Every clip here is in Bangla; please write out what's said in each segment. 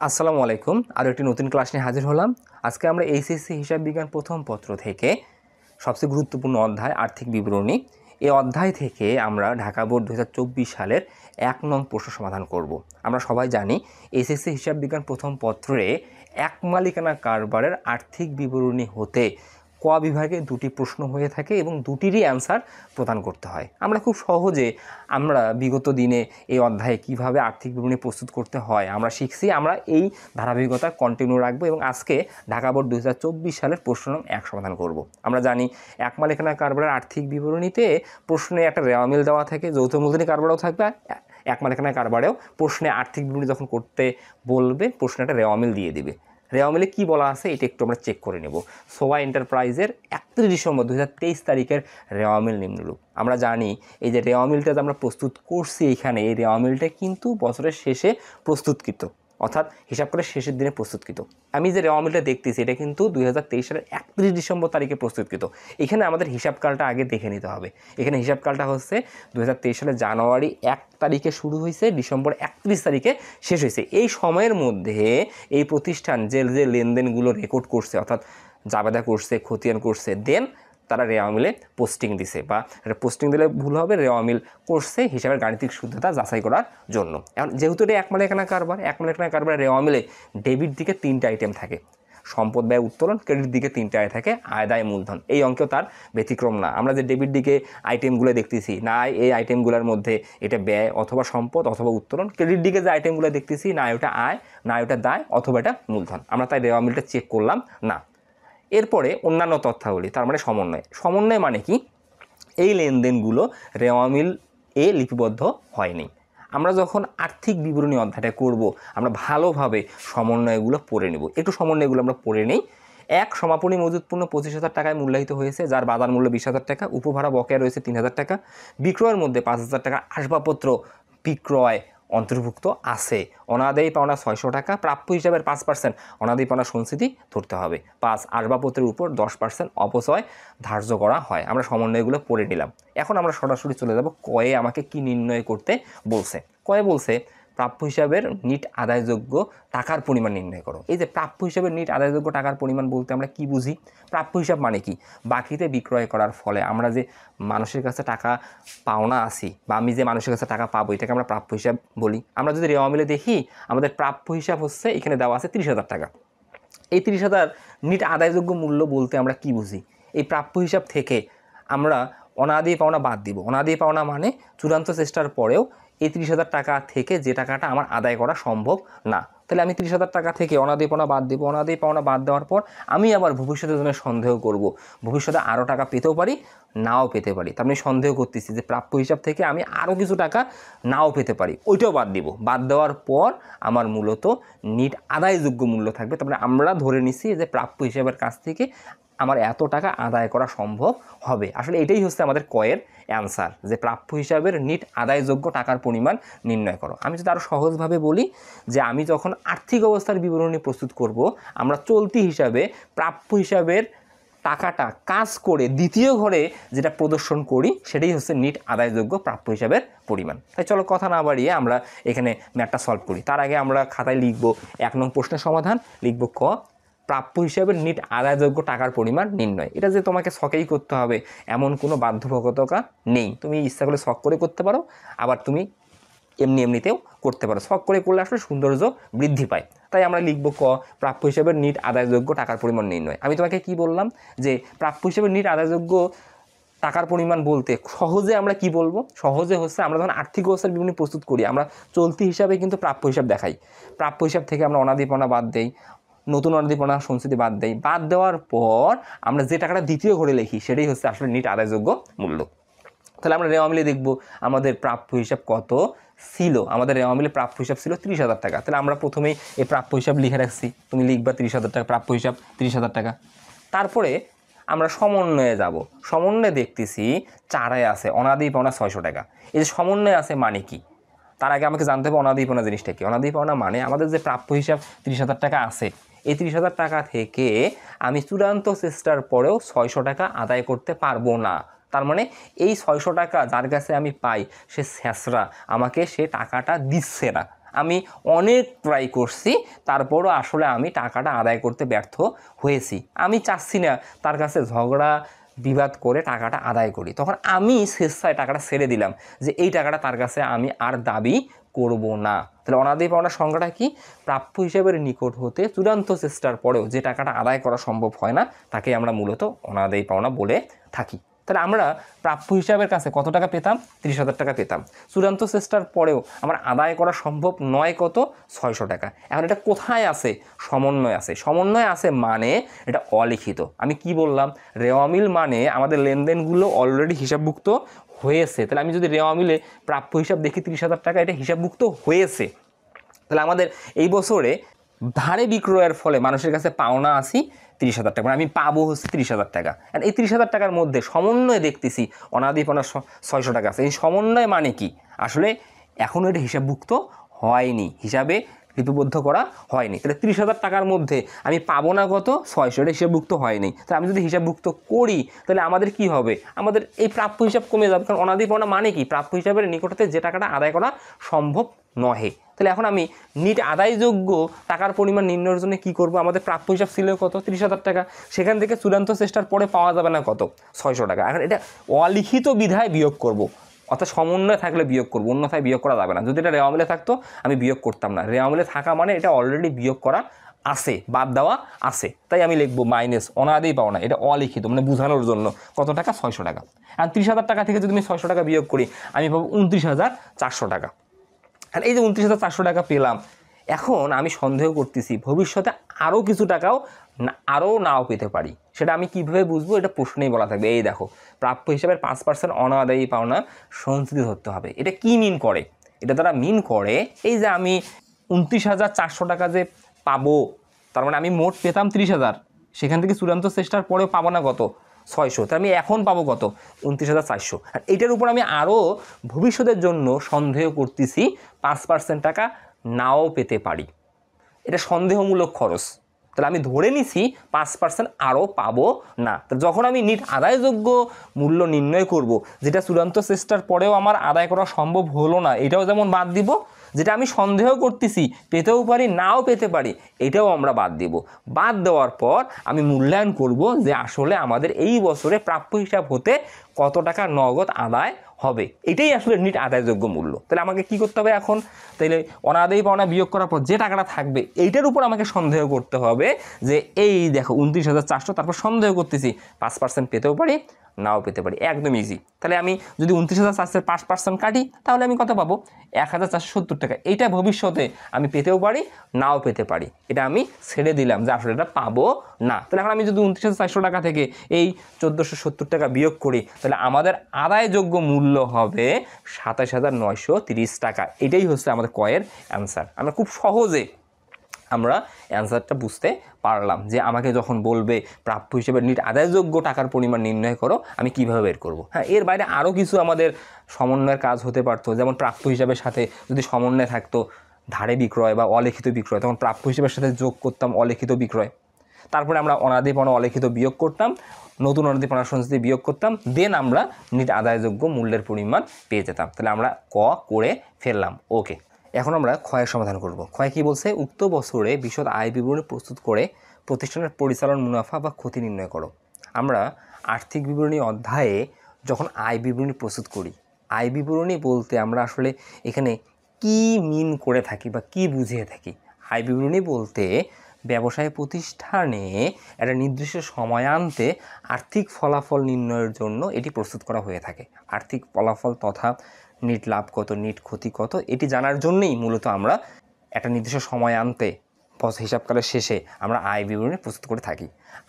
আসসালামু আলাইকুম। আরও একটি নতুন ক্লাস নিয়ে হাজির হলাম। আজকে আমরা এইচএসসি হিসাব বিজ্ঞান প্রথম পত্র থেকে সবচেয়ে গুরুত্বপূর্ণ অধ্যায় আর্থিক বিবরণী, এই অধ্যায় থেকে আমরা ঢাকা বোর্ড 2024 সালের 1 নং প্রশ্ন সমাধান করব। আমরা সবাই জানি এইচএসসি হিসাব বিজ্ঞান প্রথম পত্রে এক মালিকানা কারবারের আর্থিক বিবরণী হতে ক বিভাগে দুটি প্রশ্ন হয়ে থাকে এবং দুটিরই অ্যান্সার প্রদান করতে হয়। আমরা খুব সহজে বিগত দিনে এই অধ্যায়ে কিভাবে আর্থিক বিবরণী প্রস্তুত করতে হয় আমরা শিখছি। আমরা এই ধারাবাহিকতা কন্টিনিউ রাখবো এবং আজকে ঢাকা বোর্ড 2024 সালের প্রশ্ন নং 1 সমাধান করব। আমরা জানি এক মালিকানা কারবারের আর্থিক বিবরণীতে প্রশ্নে একটা রেওয়া মিল দেওয়া থাকে, যৌথ মূলধনী কারবারও থাকবে। এক মালিকানা কারবারেও প্রশ্নে আর্থিক বিবরণী যখন করতে বলবে প্রশ্নে একটা রেওয়া মিল দিয়ে দিবে। রেওয়া মিলে কী বলা আছে এটা একটু আমরা চেক করে নেব। সোয়া এন্টারপ্রাইজের 31 ডিসেম্বর 2023 তারিখের রেওয়া মিল নিম্নরূপ। আমরা জানি এই যে রেওয়া মিলটা আমরা প্রস্তুত করছি এখানে, এই রেওয়া মিলটা কিন্তু বছরের শেষে প্রস্তুতকৃত, অর্থাৎ হিসাব করে শেষের দিনে প্রস্তুতকৃত। আমি যে রেওয়া মিলটা দেখতেছি এটা কিন্তু 2023 সালের 31 ডিসেম্বর তারিখে প্রস্তুতকৃত। এখানে আমাদের হিসাবকালটা আগে দেখে নিতে হবে। এখানে হিসাবকালটা হচ্ছে 2023 সালের জানুয়ারি 1 তারিখে শুরু হয়েছে, ডিসেম্বর 31 তারিখে শেষ হয়েছে। এই সময়ের মধ্যে এই প্রতিষ্ঠান যে যে লেনদেনগুলো রেকর্ড করছে, অর্থাৎ জাবেদা করছে, খতিয়ান করছে, দেন তারা রেওয়া মিলে পোস্টিং দিছে, বা পোস্টিং দিলে ভুল হবে, রেওয়া মিল করছে হিসাবের গাণিতিক শুদ্ধতা যাচাই করার জন্য। এখন যেহেতু এটা এক মালিকানা কারবার রেওয়া মিলে ডেবিট দিকে 3টা আইটেম থাকে, সম্পদ ব্যয় উত্তোলন, ক্রেডিট দিকে 3টা আয় থাকে, আয় দায় মূলধন। এই অঙ্কেও তার ব্যতিক্রম না। আমরা যে ডেবিট দিকে আইটেমগুলো দেখতেছি না, এই আইটেমগুলোর মধ্যে এটা ব্যয় অথবা সম্পদ অথবা উত্তোলন। ক্রেডিট দিকে যে আইটেমগুলো দেখতেছি না ওটা আয়, না ওটা দায়, অথবা এটা মূলধন। আমরা তাই রেওয়া মিলটা চেক করলাম না। এরপরে অন্যান্য তথ্যাবলী, তার মানে সমন্বয় মানে কি? এই লেনদেনগুলো রেওয়া মিল এ লিপিবদ্ধ হয়নি। আমরা যখন আর্থিক বিবরণী অধ্যায়টা করব আমরা ভালোভাবে সমন্বয়গুলো পড়ে নেব। একটু সমন্বয়গুলো আমরা পড়ে নেই। এক, সমাপনী মজুত পণ্য 25,000 টাকায় মূল্যায়িত হয়েছে, যার বাজার মূল্য 20,000 টাকা, উপভাড়া বকেয়া রয়েছে 3,000 টাকা। বিক্রয়ের মধ্যে 5,000 টাকা আসবাবপত্র বিক্রয় অন্তর্ভুক্ত আছে। অনাদায়ী পাওনা 600 টাকা, প্রাপ্য হিসাবের 5% অনাদায়ী পাওনা সঞ্চিতি ধরতে হবে। 5, আসবাবপত্রের উপর 10% অপচয় ধার্য করা হয়। আমরা সমন্বয়গুলো পড়ে নিলাম। এখন আমরা সরাসরি চলে যাব কয়ে আমাকে কি নির্ণয় করতে বলছে। কয়ে বলছে প্রাপ্য হিসাবের নিট আদায়যোগ্য টাকার পরিমাণ নির্ণয় করো। এই যে প্রাপ্য হিসাবের নিট আদায়যোগ্য টাকার পরিমাণ বলতে আমরা কি বুঝি? প্রাপ্য হিসাব মানে কি? বাকিতে বিক্রয় করার ফলে আমরা যে মানুষের কাছে টাকা পাওনা আছি, বা আমি যে মানুষের কাছে টাকা পাবো, এটাকে আমরা প্রাপ্য হিসাব বলি। আমরা যদি রেওয়া মিলে দেখি আমাদের প্রাপ্য হিসাব হচ্ছে এখানে দেওয়া আছে 30,000 টাকা। এই 30,000 নিট আদায়যোগ্য মূল্য বলতে আমরা কি বুঝি? এই প্রাপ্য হিসাব থেকে আমরা অনাদায়ী পাওনা বাদ দিব। অনাদায়ী পাওনা মানে চূড়ান্ত চেষ্টার পরেও এই 30,000 টাকা থেকে যে টাকাটা আমার আদায় করা সম্ভব না। তাহলে আমি 30,000 টাকা থেকে অনাদায়ী পাওনা বাদ দেবো। অনাদায়ী পাওনা বাদ দেওয়ার পর আমি আবার ভবিষ্যতের জন্য সন্দেহ করব, ভবিষ্যতে আরও টাকা পেতেও পারি, নাও পেতে পারি। তার মানে সন্দেহ করতেছি যে প্রাপ্য হিসাব থেকে আমি আরও কিছু টাকা নাও পেতে পারি, ওইটাও বাদ দিব। বাদ দেওয়ার পর আমার মূলত নিট আদায়যোগ্য মূল্য থাকবে। তার মানে আমরা ধরে নিচ্ছি যে প্রাপ্য হিসাবের কাছ থেকে আমার এত টাকা আদায় করা সম্ভব হবে। আসলে এটাই হচ্ছে আমাদের কয়ের অ্যান্সার, যে প্রাপ্য হিসাবের নিট আদায়যোগ্য টাকার পরিমাণ নির্ণয় করো। আমি যদি আরও সহজভাবে বলি যে আমি যখন আর্থিক অবস্থার বিবরণী প্রস্তুত করব, আমরা চলতি হিসাবে প্রাপ্য হিসাবের টাকাটা কাজ করে দ্বিতীয় ঘরে যেটা প্রদর্শন করি সেটাই হচ্ছে নিট আদায়যোগ্য প্রাপ্য হিসাবের পরিমাণ। তাই চলো কথা না বাড়িয়ে আমরা এখানে ম্যাথটা সলভ করি। তার আগে আমরা খাতায় লিখব 1 নং প্রশ্নের সমাধান, লিখব ক, প্রাপ্য হিসাবে নিট আদায়যোগ্য টাকার পরিমাণ নির্ণয়। এটা যে তোমাকে ছকেই করতে হবে এমন কোনো বাধ্যবাধকতা নেই। তুমি ইচ্ছা করলে ছক করে করতে পারো, আবার তুমি এমনিতেও করতে পারো। ছক করে করলে আসলে সৌন্দর্য বৃদ্ধি পায়। তাই আমরা লিখব ক, প্রাপ্য হিসাবে নিট আদায়যোগ্য টাকার পরিমাণ নির্ণয়। আমি তোমাকে কি বললাম যে প্রাপ্য হিসাবে নিট আদায়যোগ্য টাকার পরিমাণ বলতে সহজে আমরা কি বলবো? সহজে হচ্ছে আমরা যখন আর্থিক অবস্থার বিবরণী প্রস্তুত করি আমরা চলতি হিসাবে কিন্তু প্রাপ্য হিসাব দেখাই। প্রাপ্য হিসাব থেকে আমরা অনাদায়ী পাওনা বাদ দেই, নতুন অনাদায়ী পাওনা সঞ্চিতি বাদ দেই। বাদ দেওয়ার পর আমরা যে টাকাটা দ্বিতীয় ঘরে লিখি সেটাই হচ্ছে আসলে নিট আদায়যোগ্য মূল্য। তাহলে আমরা রেওয়া মিলে দেখব আমাদের প্রাপ্য হিসাব কত ছিল। আমাদের রেওয়া মিলে প্রাপ্য হিসাব ছিল 30,000 টাকা। তাহলে আমরা প্রথমেই এই প্রাপ্য হিসাব লিখে রাখছি। তুমি লিখবা 30,000 টাকা, প্রাপ্য হিসাব 30,000 টাকা। তারপরে আমরা সমন্বয়ে যাব। সমন্বয়ে দেখতেছি চারায় আছে অনাদায়ী পাওনা 600 টাকা। এই যে সমন্বয়ে আছে মানে কি? তার আগে আমাকে জানতে হবে অনাদায়ী পাওনা জিনিসটা কি। অনাদায়ী পাওনা মানে আমাদের যে প্রাপ্য হিসাব 30,000 টাকা আছে, এই 30,000 টাকা থেকে আমি চূড়ান্ত চেষ্টার পরেও 600 টাকা আদায় করতে পারবো না। তার মানে এই 600 টাকা যার কাছে আমি পাই সে স্যাঁচরা, আমাকে সে টাকাটা দিচ্ছে না। আমি অনেক ট্রাই করছি, তারপরও আসলে আমি টাকাটা আদায় করতে ব্যর্থ হয়েছি। আমি চাচ্ছি না তার কাছে ঝগড়া বিবাদ করে টাকাটা আদায় করি, তখন আমি স্বেচ্ছায় টাকাটা ছেড়ে দিলাম যে এই টাকাটা তার কাছে আমি আর দাবি করব না। তাহলে অনাদায়ী পাওনার সংজ্ঞাটা কি? প্রাপ্য হিসাবের নিকট হতে চূড়ান্ত চেষ্টার পরেও যে টাকাটা আদায় করা সম্ভব হয় না তাকে আমরা মূলত অনাদায়ী পাওনা বলে থাকি। তাহলে আমরা প্রাপ্য হিসাবের কাছে কত টাকা পেতাম? 30,000 টাকা পেতাম। চূড়ান্ত চেষ্টার পরেও আমার আদায় করা সম্ভব নয় কত? 600 টাকা। এখন এটা কোথায় আছে? সমন্বয় আছে। সমন্বয় আছে মানে এটা অলিখিত। আমি কি বললাম? রেওয়ামিল মানে আমাদের লেনদেনগুলো অলরেডি হিসাবভুক্ত হয়েছে। তাহলে আমি যদি রেওয়ামিলে প্রাপ্য হিসাব দেখি 30,000 টাকা, এটা হিসাবভুক্ত হয়েছে। তাহলে আমাদের এই বছরে ধারে বিক্রয়ের ফলে মানুষের কাছে পাওনা আসি 30,000 টাকা, মানে আমি পাবো হচ্ছে 30,000 টাকা। আর এই 30,000 টাকার মধ্যে সমন্বয় দেখতেছি অনাদায়ী পাওনা 600 টাকা আছে। এই সমন্বয় মানে কি? আসলে এখনও এটা হিসাবভুক্ত হয়নি, হিসাবে লিপিবদ্ধ করা হয়নি। তাহলে 30,000 টাকার মধ্যে আমি পাবো না কত? 600, এটা হিসাবভুক্ত হয়নি। তাহলে আমি যদি হিসাবভুক্ত করি তাহলে আমাদের কি হবে? আমাদের এই প্রাপ্য হিসাব কমে যাবে, কারণ অনাদায়ী পাওনা মানে কি? প্রাপ্য হিসাবের নিকটতে যে টাকাটা আদায় করা সম্ভব নহে। তাহলে এখন আমি নিট আদায়যোগ্য টাকার পরিমাণ নির্ণয়ের জন্য কী করবো? আমাদের প্রাপ্য হিসাব ছিল কত? 30,000 টাকা। সেখান থেকে চূড়ান্ত চেষ্টার পরে পাওয়া যাবে না কত? 600 টাকা। এখন এটা অলিখিত বিধায় বিয়োগ করব, অর্থাৎ সমন্বয় থাকলে বিয়োগ করবো, অন্যথায় বিয়োগ করা যাবে না। যদি এটা রেওয়ামিলে থাকতো আমি বিয়োগ করতাম না। রেওয়ামিলে থাকা মানে এটা অলরেডি বিয়োগ করা আছে, বাদ দেওয়া আছে, তাই আমি লিখবো মাইনাস অনাদায়ী পাওনা। এটা অলিখিত, মানে বোঝানোর জন্য। কত টাকা? 600 টাকা। আর 30,000 টাকা থেকে যদি আমি 600 টাকা বিয়োগ করি আমি পাবো 29,400 টাকা। আর এই যে 29,400 টাকা পেলাম, এখন আমি সন্দেহ করতেছি ভবিষ্যতে আরও কিছু টাকাও আরও নাও পেতে পারি। সেটা আমি কীভাবে বুঝবো? এটা প্রশ্নেই বলা থাকবে। এই দেখো, প্রাপ্য হিসাবের 5% অনাদায়ী পাওনা সঞ্চিত ধরতে হবে। এটা কি মিন করে? এটা দ্বারা মিন করে এই যে আমি 29,400 টাকা যে পাবো, তার মানে আমি মোট পেতাম 30,000, সেখান থেকে চূড়ান্ত চেষ্টার পরেও পাবো না কত? 600। তাই আমি এখন পাবো কত? 29,400। আর এটার উপর আমি আরও ভবিষ্যতের জন্য সন্দেহ করতেছি 5% টাকা নাও পেতে পারি। এটা সন্দেহমূলক খরচ। তাহলে আমি ধরে নিছি 5% আরও পাবো না। তো যখন আমি নিট আদায়যোগ্য মূল্য নির্ণয় করব, যেটা চূড়ান্ত চেষ্টার পরেও আমার আদায় করা সম্ভব হলো না, এটাও যেমন বাদ দিব। যেটা আমি সন্দেহ করতেছি পেতেও পারি নাও পেতে পারি, এটাও আমরা বাদ দিব। বাদ দেওয়ার পর আমি মূল্যায়ন করব যে আসলে আমাদের এই বছরে প্রাপ্য হিসাব হতে কত টাকা নগদ আদায় হবে। এটাই আসলে নিট আদায়যোগ্য মূল্য। তাহলে আমাকে কি করতে হবে এখন? তাহলে অনাদায়ী পাওনা বিয়োগ করার পর যে টাকাটা থাকবে এইটার উপর আমাকে সন্দেহ করতে হবে যে এই দেখো 29,400, তারপর সন্দেহ করতেছি 5% পেতেও পারি নাও পেতে পারি। একদম ইজি। তাহলে আমি যদি 29,400 5% কাটি তাহলে আমি কত পাবো? 1,470 টাকা। এইটা ভবিষ্যতে আমি পেতেও পারি নাও পেতে পারি, এটা আমি ছেড়ে দিলাম যে আসলে এটা পাবো না। তাহলে এখন আমি যদি 29,400 টাকা থেকে এই 1,470 টাকা বিয়োগ করি তাহলে আমাদের আদায়যোগ্য মূল্য হবে 27,930 টাকা। এটাই হচ্ছে আমাদের কয়ের অ্যান্সার। আমরা খুব সহজে আমরা অ্যান্সারটা বুঝতে পারলাম যে আমাকে যখন বলবে প্রাপ্য হিসেবে নিট আদায়যোগ্য টাকার পরিমাণ নির্ণয় করো, আমি কীভাবে বের করব। হ্যাঁ, এর বাইরে আরও কিছু আমাদের সমন্বয়ের কাজ হতে পারতো। যেমন প্রাপ্য হিসাবের সাথে যদি সমন্বয় থাকতো ধারে বিক্রয় বা অলিখিত বিক্রয়, তখন প্রাপ্য হিসেবের সাথে যোগ করতাম অলিখিত বিক্রয়। তারপরে আমরা অনাদায়ী পাওনা অলিখিত বিয়োগ করতাম, নতুন অনাদায়ী পাওনা সঞ্চিতি বিয়োগ করতাম, দেন আমরা নিট আদায়যোগ্য মূল্যের পরিমাণ পেয়ে যেতাম। তাহলে আমরা ক করে ফেললাম। ওকে, এখন আমরা ক্ষয়ের সমাধান করব। ক্ষয় কি বলছে? উক্ত বছরে বিশদ আয় বিবরণী প্রস্তুত করে প্রতিষ্ঠানের পরিচালন মুনাফা বা ক্ষতি নির্ণয় করো। আমরা আর্থিক বিবরণী অধ্যায়ে যখন আয় বিবরণী প্রস্তুত করি, আয় বিবরণী বলতে আমরা আসলে এখানে কি মিন করে থাকি বা কি বুঝিয়ে থাকি? আয় বিবরণী বলতে ব্যবসায় প্রতিষ্ঠানে একটা নির্দিষ্ট সময়ান্তে আর্থিক ফলাফল নির্ণয়ের জন্য এটি প্রস্তুত করা হয়ে থাকে। আর্থিক ফলাফল তথা নিট লাভ কত, নিট ক্ষতি কত, এটি জানার জন্যই মূলত আমরা একটা নির্দিষ্ট সময়ান্তে হিসাবকালের শেষে আমরা আয় বিবরণী প্রস্তুত করে থাকি।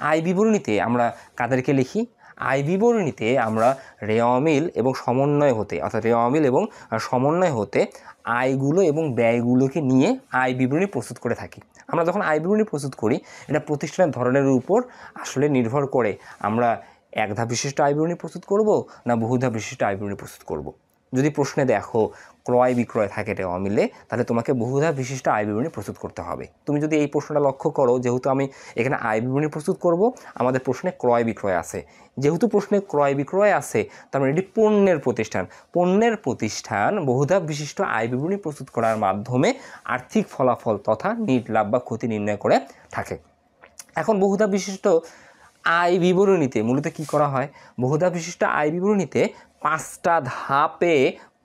আয় বিবরণীতে আমরা কাদেরকে লিখি? আয় বিবরণীতে আমরা রেওয়ামিল এবং সমন্বয় হতে, অর্থাৎ রেওয়ামিল এবং সমন্বয় হতে আয়গুলো এবং ব্যয়গুলোকে নিয়ে আয় বিবরণী প্রস্তুত করে থাকি। আমরা যখন আয় বিবরণী প্রস্তুত করি এটা প্রতিষ্ঠানের ধরনের উপর আসলে নির্ভর করে আমরা এক ধাপ বিশিষ্ট আয় বিবরণী প্রস্তুত করব না বহু ধাপ বিশিষ্ট আয় বিবরণী প্রস্তুত করব। যদি প্রশ্নে দেখো ক্রয় বিক্রয় থাকে রেওয়া মিলে, তাহলে তোমাকে বহুধাপ বিশিষ্ট আয় বিবরণী প্রস্তুত করতে হবে। তুমি যদি এই প্রশ্নটা লক্ষ্য করো, যেহেতু আমি এখানে আয় বিবরণী প্রস্তুত করব, আমাদের প্রশ্নে ক্রয় বিক্রয় আছে, যেহেতু প্রশ্নে ক্রয় বিক্রয় আছে তার মানে এটি পণ্যের প্রতিষ্ঠান বহুধাপ বিশিষ্ট আয় বিবরণী প্রস্তুত করার মাধ্যমে আর্থিক ফলাফল তথা নিট লাভ বা ক্ষতি নির্ণয় করে থাকে। এখন বহুধাপ বিশিষ্ট আয় বিবরণীতে মূলত কি করা হয়, বহুধাপ বিশিষ্ট আয় বিবরণীতে 5টা ধাপে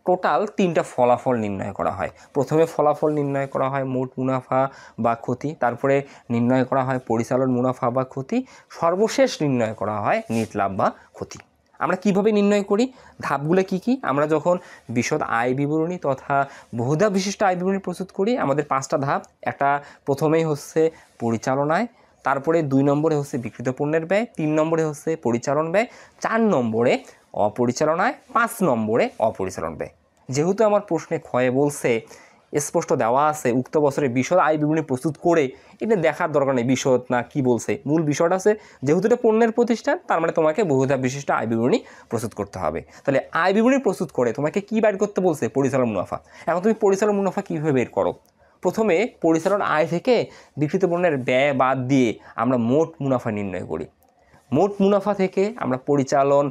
টোটাল 3টা ফলাফল নির্ণয় করা হয়। প্রথমে ফলাফল নির্ণয় করা হয় মোট মুনাফা বা ক্ষতি, তারপরে নির্ণয় করা হয় পরিচালন মুনাফা বা ক্ষতি, সর্বশেষ নির্ণয় করা হয় নিট লাভ বা ক্ষতি। আমরা কিভাবে নির্ণয় করি, ধাপগুলো কি কি? আমরা যখন বিশদ আয় বিবরণী তথা বহুধাপ বিশিষ্ট আয় বিবরণী প্রস্তুত করি, আমাদের 5টা ধাপ। একটা প্রথমেই হচ্ছে পরিচালনায়, তারপরে 2 নম্বরে হচ্ছে বিক্রিত পণ্যের ব্যয়, 3 নম্বরে হচ্ছে পরিচালন ব্যয়, 4 নম্বরে অপরিচালনায়, 5 নম্বরে অপরিচালন ব্যয়। যেহেতু আমার প্রশ্নে ক্ষয়ে বলছে, স্পষ্ট দেওয়া আছে উক্ত বছরে বিশদ আয় বিবরণী প্রস্তুত করে, এটা দেখার দরকার নেই বিশদ না কি বলছে, মূল বিষয়টা আছে যেহেতু এটা পণ্যের প্রতিষ্ঠান, তার মানে তোমাকে বহুধাপ বিশিষ্ট আয় বিবরণী প্রস্তুত করতে হবে। তাহলে আয় বিবরণী প্রস্তুত করে তোমাকে কি বের করতে বলছে, পরিচালন মুনাফা। এখন তুমি পরিচালন মুনাফা কীভাবে বের করো? প্রথমে পরিচালন আয় থেকে বিক্রিত পণ্যের ব্যয় বাদ দিয়ে আমরা মোট মুনাফা নির্ণয় করি। মোট মুনাফা থেকে আমরা পরিচালন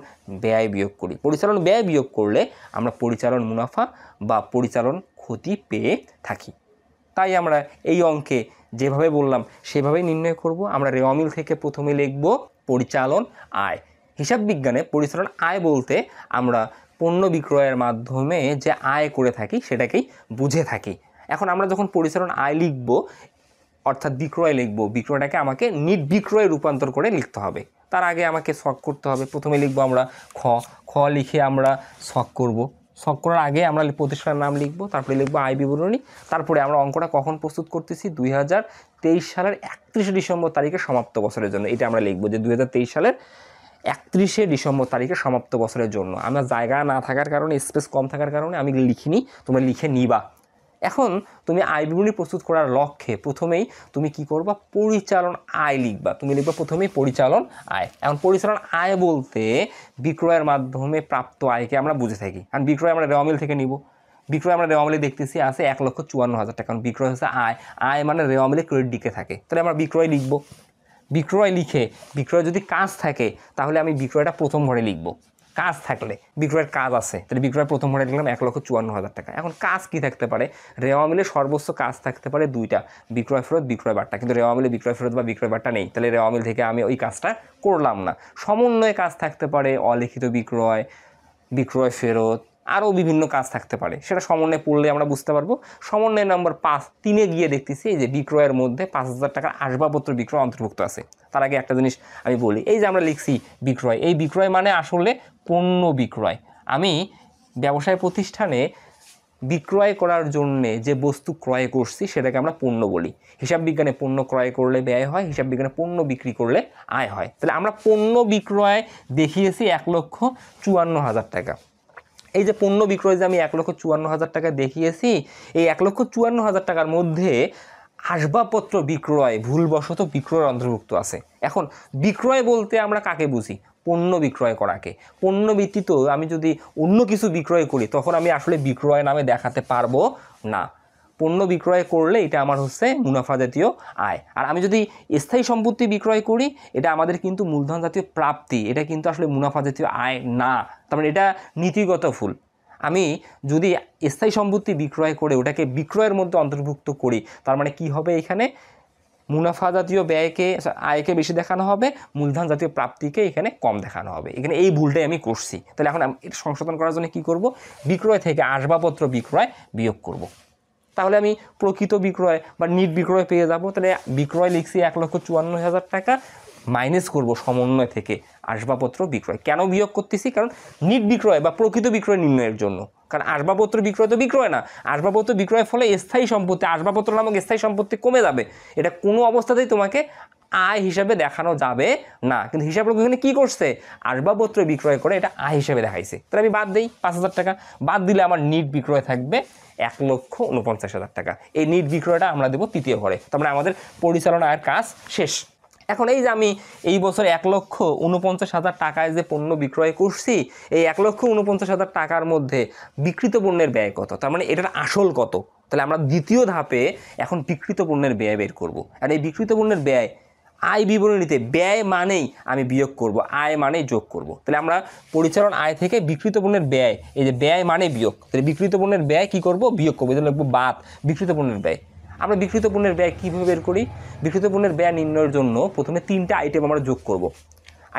ব্যয় বিয়োগ করি। পরিচালন ব্যয় বিয়োগ করলে আমরা পরিচালন মুনাফা বা পরিচালন ক্ষতি পেয়ে থাকি। তাই আমরা এই অঙ্কে যেভাবে বললাম সেভাবেই নির্ণয় করব। আমরা রেওয়া মিল থেকে প্রথমে লিখব পরিচালন আয়। হিসাব বিজ্ঞানে পরিচালন আয় বলতে আমরা পণ্য বিক্রয়ের মাধ্যমে যে আয় করে থাকি সেটাকেই বুঝে থাকি। এখন আমরা যখন পরিচালন আয় লিখব অর্থাৎ বিক্রয় লিখব, বিক্রয়টাকে আমাকে নিট বিক্রয়ে রূপান্তর করে লিখতে হবে। তার আগে আমাকে ছক করতে হবে। প্রথমে লিখব আমরা খ লিখে আমরা ছক করব। ছক করার আগে আমরা প্রতিষ্ঠানের নাম লিখব, তারপরে লিখব আয় বিবরণী। তারপরে আমরা অঙ্কটা কখন প্রস্তুত করতেছি, 2023 সালের 31শে ডিসেম্বর তারিখে সমাপ্ত বছরের জন্য। এটা আমরা লিখব যে 2023 সালের 31শে ডিসেম্বর তারিখে সমাপ্ত বছরের জন্য। আমার জায়গা না থাকার কারণে, স্পেস কম থাকার কারণে আমি লিখিনি, তোমরা লিখে নিবা। এখন তুমি আয় বিবরণী প্রস্তুত করার লক্ষ্যে প্রথমেই তুমি কি করবা, পরিচালন আয় লিখবা। তুমি লিখবা প্রথমেই পরিচালন আয়। এখন পরিচালন আয় বলতে বিক্রয়ের মাধ্যমে প্রাপ্ত আয়কে আমরা বুঝে থাকি। কারণ বিক্রয় আমরা রেওয়া মিল থেকে নিব। বিক্রয় আমরা রেওয়া মিলে দেখতেছি আছে 1,54,000 টাকা। কারণ বিক্রয় হচ্ছে আয়, আয় মানে রেওয়া মিলে ক্রেডিট দিকে থাকে। তাহলে আমরা বিক্রয় লিখব। বিক্রয় লিখে বিক্রয় যদি কাজ থাকে তাহলে আমি বিক্রয়টা প্রথম ঘরে লিখব। কাজ থাকলে বিক্রয়ের কাজ আছে, তাহলে বিক্রয় প্রথম ঘরে লিখলাম 1,54,000 টাকা। এখন কাজ কি থাকতে পারে, রেওয়া মিলে সর্বোচ্চ কাজ থাকতে পারে 2টা, বিক্রয় ফেরত, বিক্রয় বাট্টা। কিন্তু রেওয়া মিলে বিক্রয় ফেরত বা বিক্রয় বাট্টা নেই, তাহলে রেওয়া মিল থেকে আমি ওই কাজটা করলাম না। সমন্বয়ে কাজ থাকতে পারে, অলিখিত বিক্রয়, বিক্রয় ফেরত, আরও বিভিন্ন কাজ থাকতে পারে। সেটা সমন্বয়ে পড়লে আমরা বুঝতে পারবো। সমন্বয় নম্বর 3 গিয়ে দেখতেছি এই যে বিক্রয়ের মধ্যে 5,000 টাকার আসবাবপত্র বিক্রয় অন্তর্ভুক্ত আছে। তার আগে একটা জিনিস আমি বলি, এই যে আমরা লিখছি বিক্রয়, এই বিক্রয় মানে আসলে পণ্য বিক্রয়। আমি ব্যবসায় প্রতিষ্ঠানে বিক্রয় করার জন্যে যে বস্তু ক্রয় করছি সেটাকে আমরা পণ্য বলি। হিসাব বিজ্ঞানে পণ্য ক্রয় করলে ব্যয় হয়, হিসাব বিজ্ঞানে পণ্য বিক্রি করলে আয় হয়। তাহলে আমরা পণ্য বিক্রয় দেখিয়েছি 1,54,000 টাকা। এই যে পণ্য বিক্রয় যে আমি 1,54,000 টাকা দেখিয়েছি, এই 1,54,000 টাকার মধ্যে আসবাবপত্র বিক্রয় ভুলবশত বিক্রয়ের অন্তর্ভুক্ত আছে। এখন বিক্রয় বলতে আমরা কাকে বুঝি, পণ্য বিক্রয় করাকে। পণ্য ব্যতীত আমি যদি অন্য কিছু বিক্রয় করি তখন আমি আসলে বিক্রয় নামে দেখাতে পারবো না। পণ্য বিক্রয় করলে এটা আমার হচ্ছে মুনাফা জাতীয় আয়। আর আমি যদি স্থায়ী সম্পত্তি বিক্রয় করি এটা আমাদের কিন্তু মূলধন জাতীয় প্রাপ্তি, এটা কিন্তু আসলে মুনাফা জাতীয় আয় না। তার মানে এটা নীতিগত ভুল। আমি যদি স্থায়ী সম্পত্তি বিক্রয় করে ওটাকে বিক্রয়ের মধ্যে অন্তর্ভুক্ত করি, তার মানে কি হবে, এখানে মুনাফা জাতীয় ব্যয়কে, আয়কে বেশি দেখানো হবে, মূলধন জাতীয় প্রাপ্তিকে এখানে কম দেখানো হবে। এখানে এই ভুলটাই আমি করছি। তাহলে এখন এটা সংশোধন করার জন্য কি করব, বিক্রয় থেকে আসবাবপত্র বিক্রয় বিয়োগ করব। তাহলে আমি প্রকৃত বিক্রয় বা নিট বিক্রয় পেয়ে যাব। তাহলে বিক্রয় লিখছি 1,54,000 টাকা, মাইনাস করব সমন্বয় থেকে আসবাবপত্র বিক্রয়। কেন বিয়োগ করতেছি, কারণ নিট বিক্রয় বা প্রকৃত বিক্রয় নির্ণয়ের জন্য। কারণ আসবাবপত্র বিক্রয় তো বিক্রয় না, আসবাবপত্র বিক্রয়ের ফলে স্থায়ী সম্পত্তি, আসবাবপত্র নামক স্থায়ী সম্পত্তি কমে যাবে। এটা কোনো অবস্থাতেই তোমাকে আয় হিসাবে দেখানো যাবে না। কিন্তু হিসাবরক্ষক এখানে কী করছে, আসবাবপত্র বিক্রয় করে এটা আয় হিসাবে দেখাইছে। তাহলে আমি বাদ দিই 5,000 টাকা, বাদ দিলে আমার নিট বিক্রয় থাকবে 1,49,000 টাকা। এই নিট বিক্রয়টা আমরা দেবো তৃতীয় ঘরে। তার মানে আমাদের পরিচালনা আয়ের কাজ শেষ। এখন এই যে আমি এই বছর 1,49,000 টাকায় যে পণ্য বিক্রয় করছি, এই 1,49,000 টাকার মধ্যে বিক্রিত পণ্যের ব্যয় কত, তার মানে এটার আসল কত। তাহলে আমরা দ্বিতীয় ধাপে এখন বিক্রিত পণ্যের ব্যয় বের করব। আর এই বিক্রিত পণ্যের ব্যয় আয় বিবরণীতে ব্যয় মানেই আমি বিয়োগ করব, আয় মানেই যোগ করব। তাহলে আমরা পরিচালন আয় থেকে বিক্রিত পণ্যের ব্যয়, এই যে ব্যয় মানে বিয়োগ, তাহলে বিক্রিত পণ্যের ব্যয় কী করব, বিয়োগ করবো। এই জন্য লিখব বাদ বিক্রিত পণ্যের ব্যয়। আমরা বিক্রিত পণ্যের ব্যয় কীভাবে বের করি? বিক্রিত পণ্যের ব্যয় নির্ণয়ের জন্য প্রথমে 3টা আইটেম আমরা যোগ করব।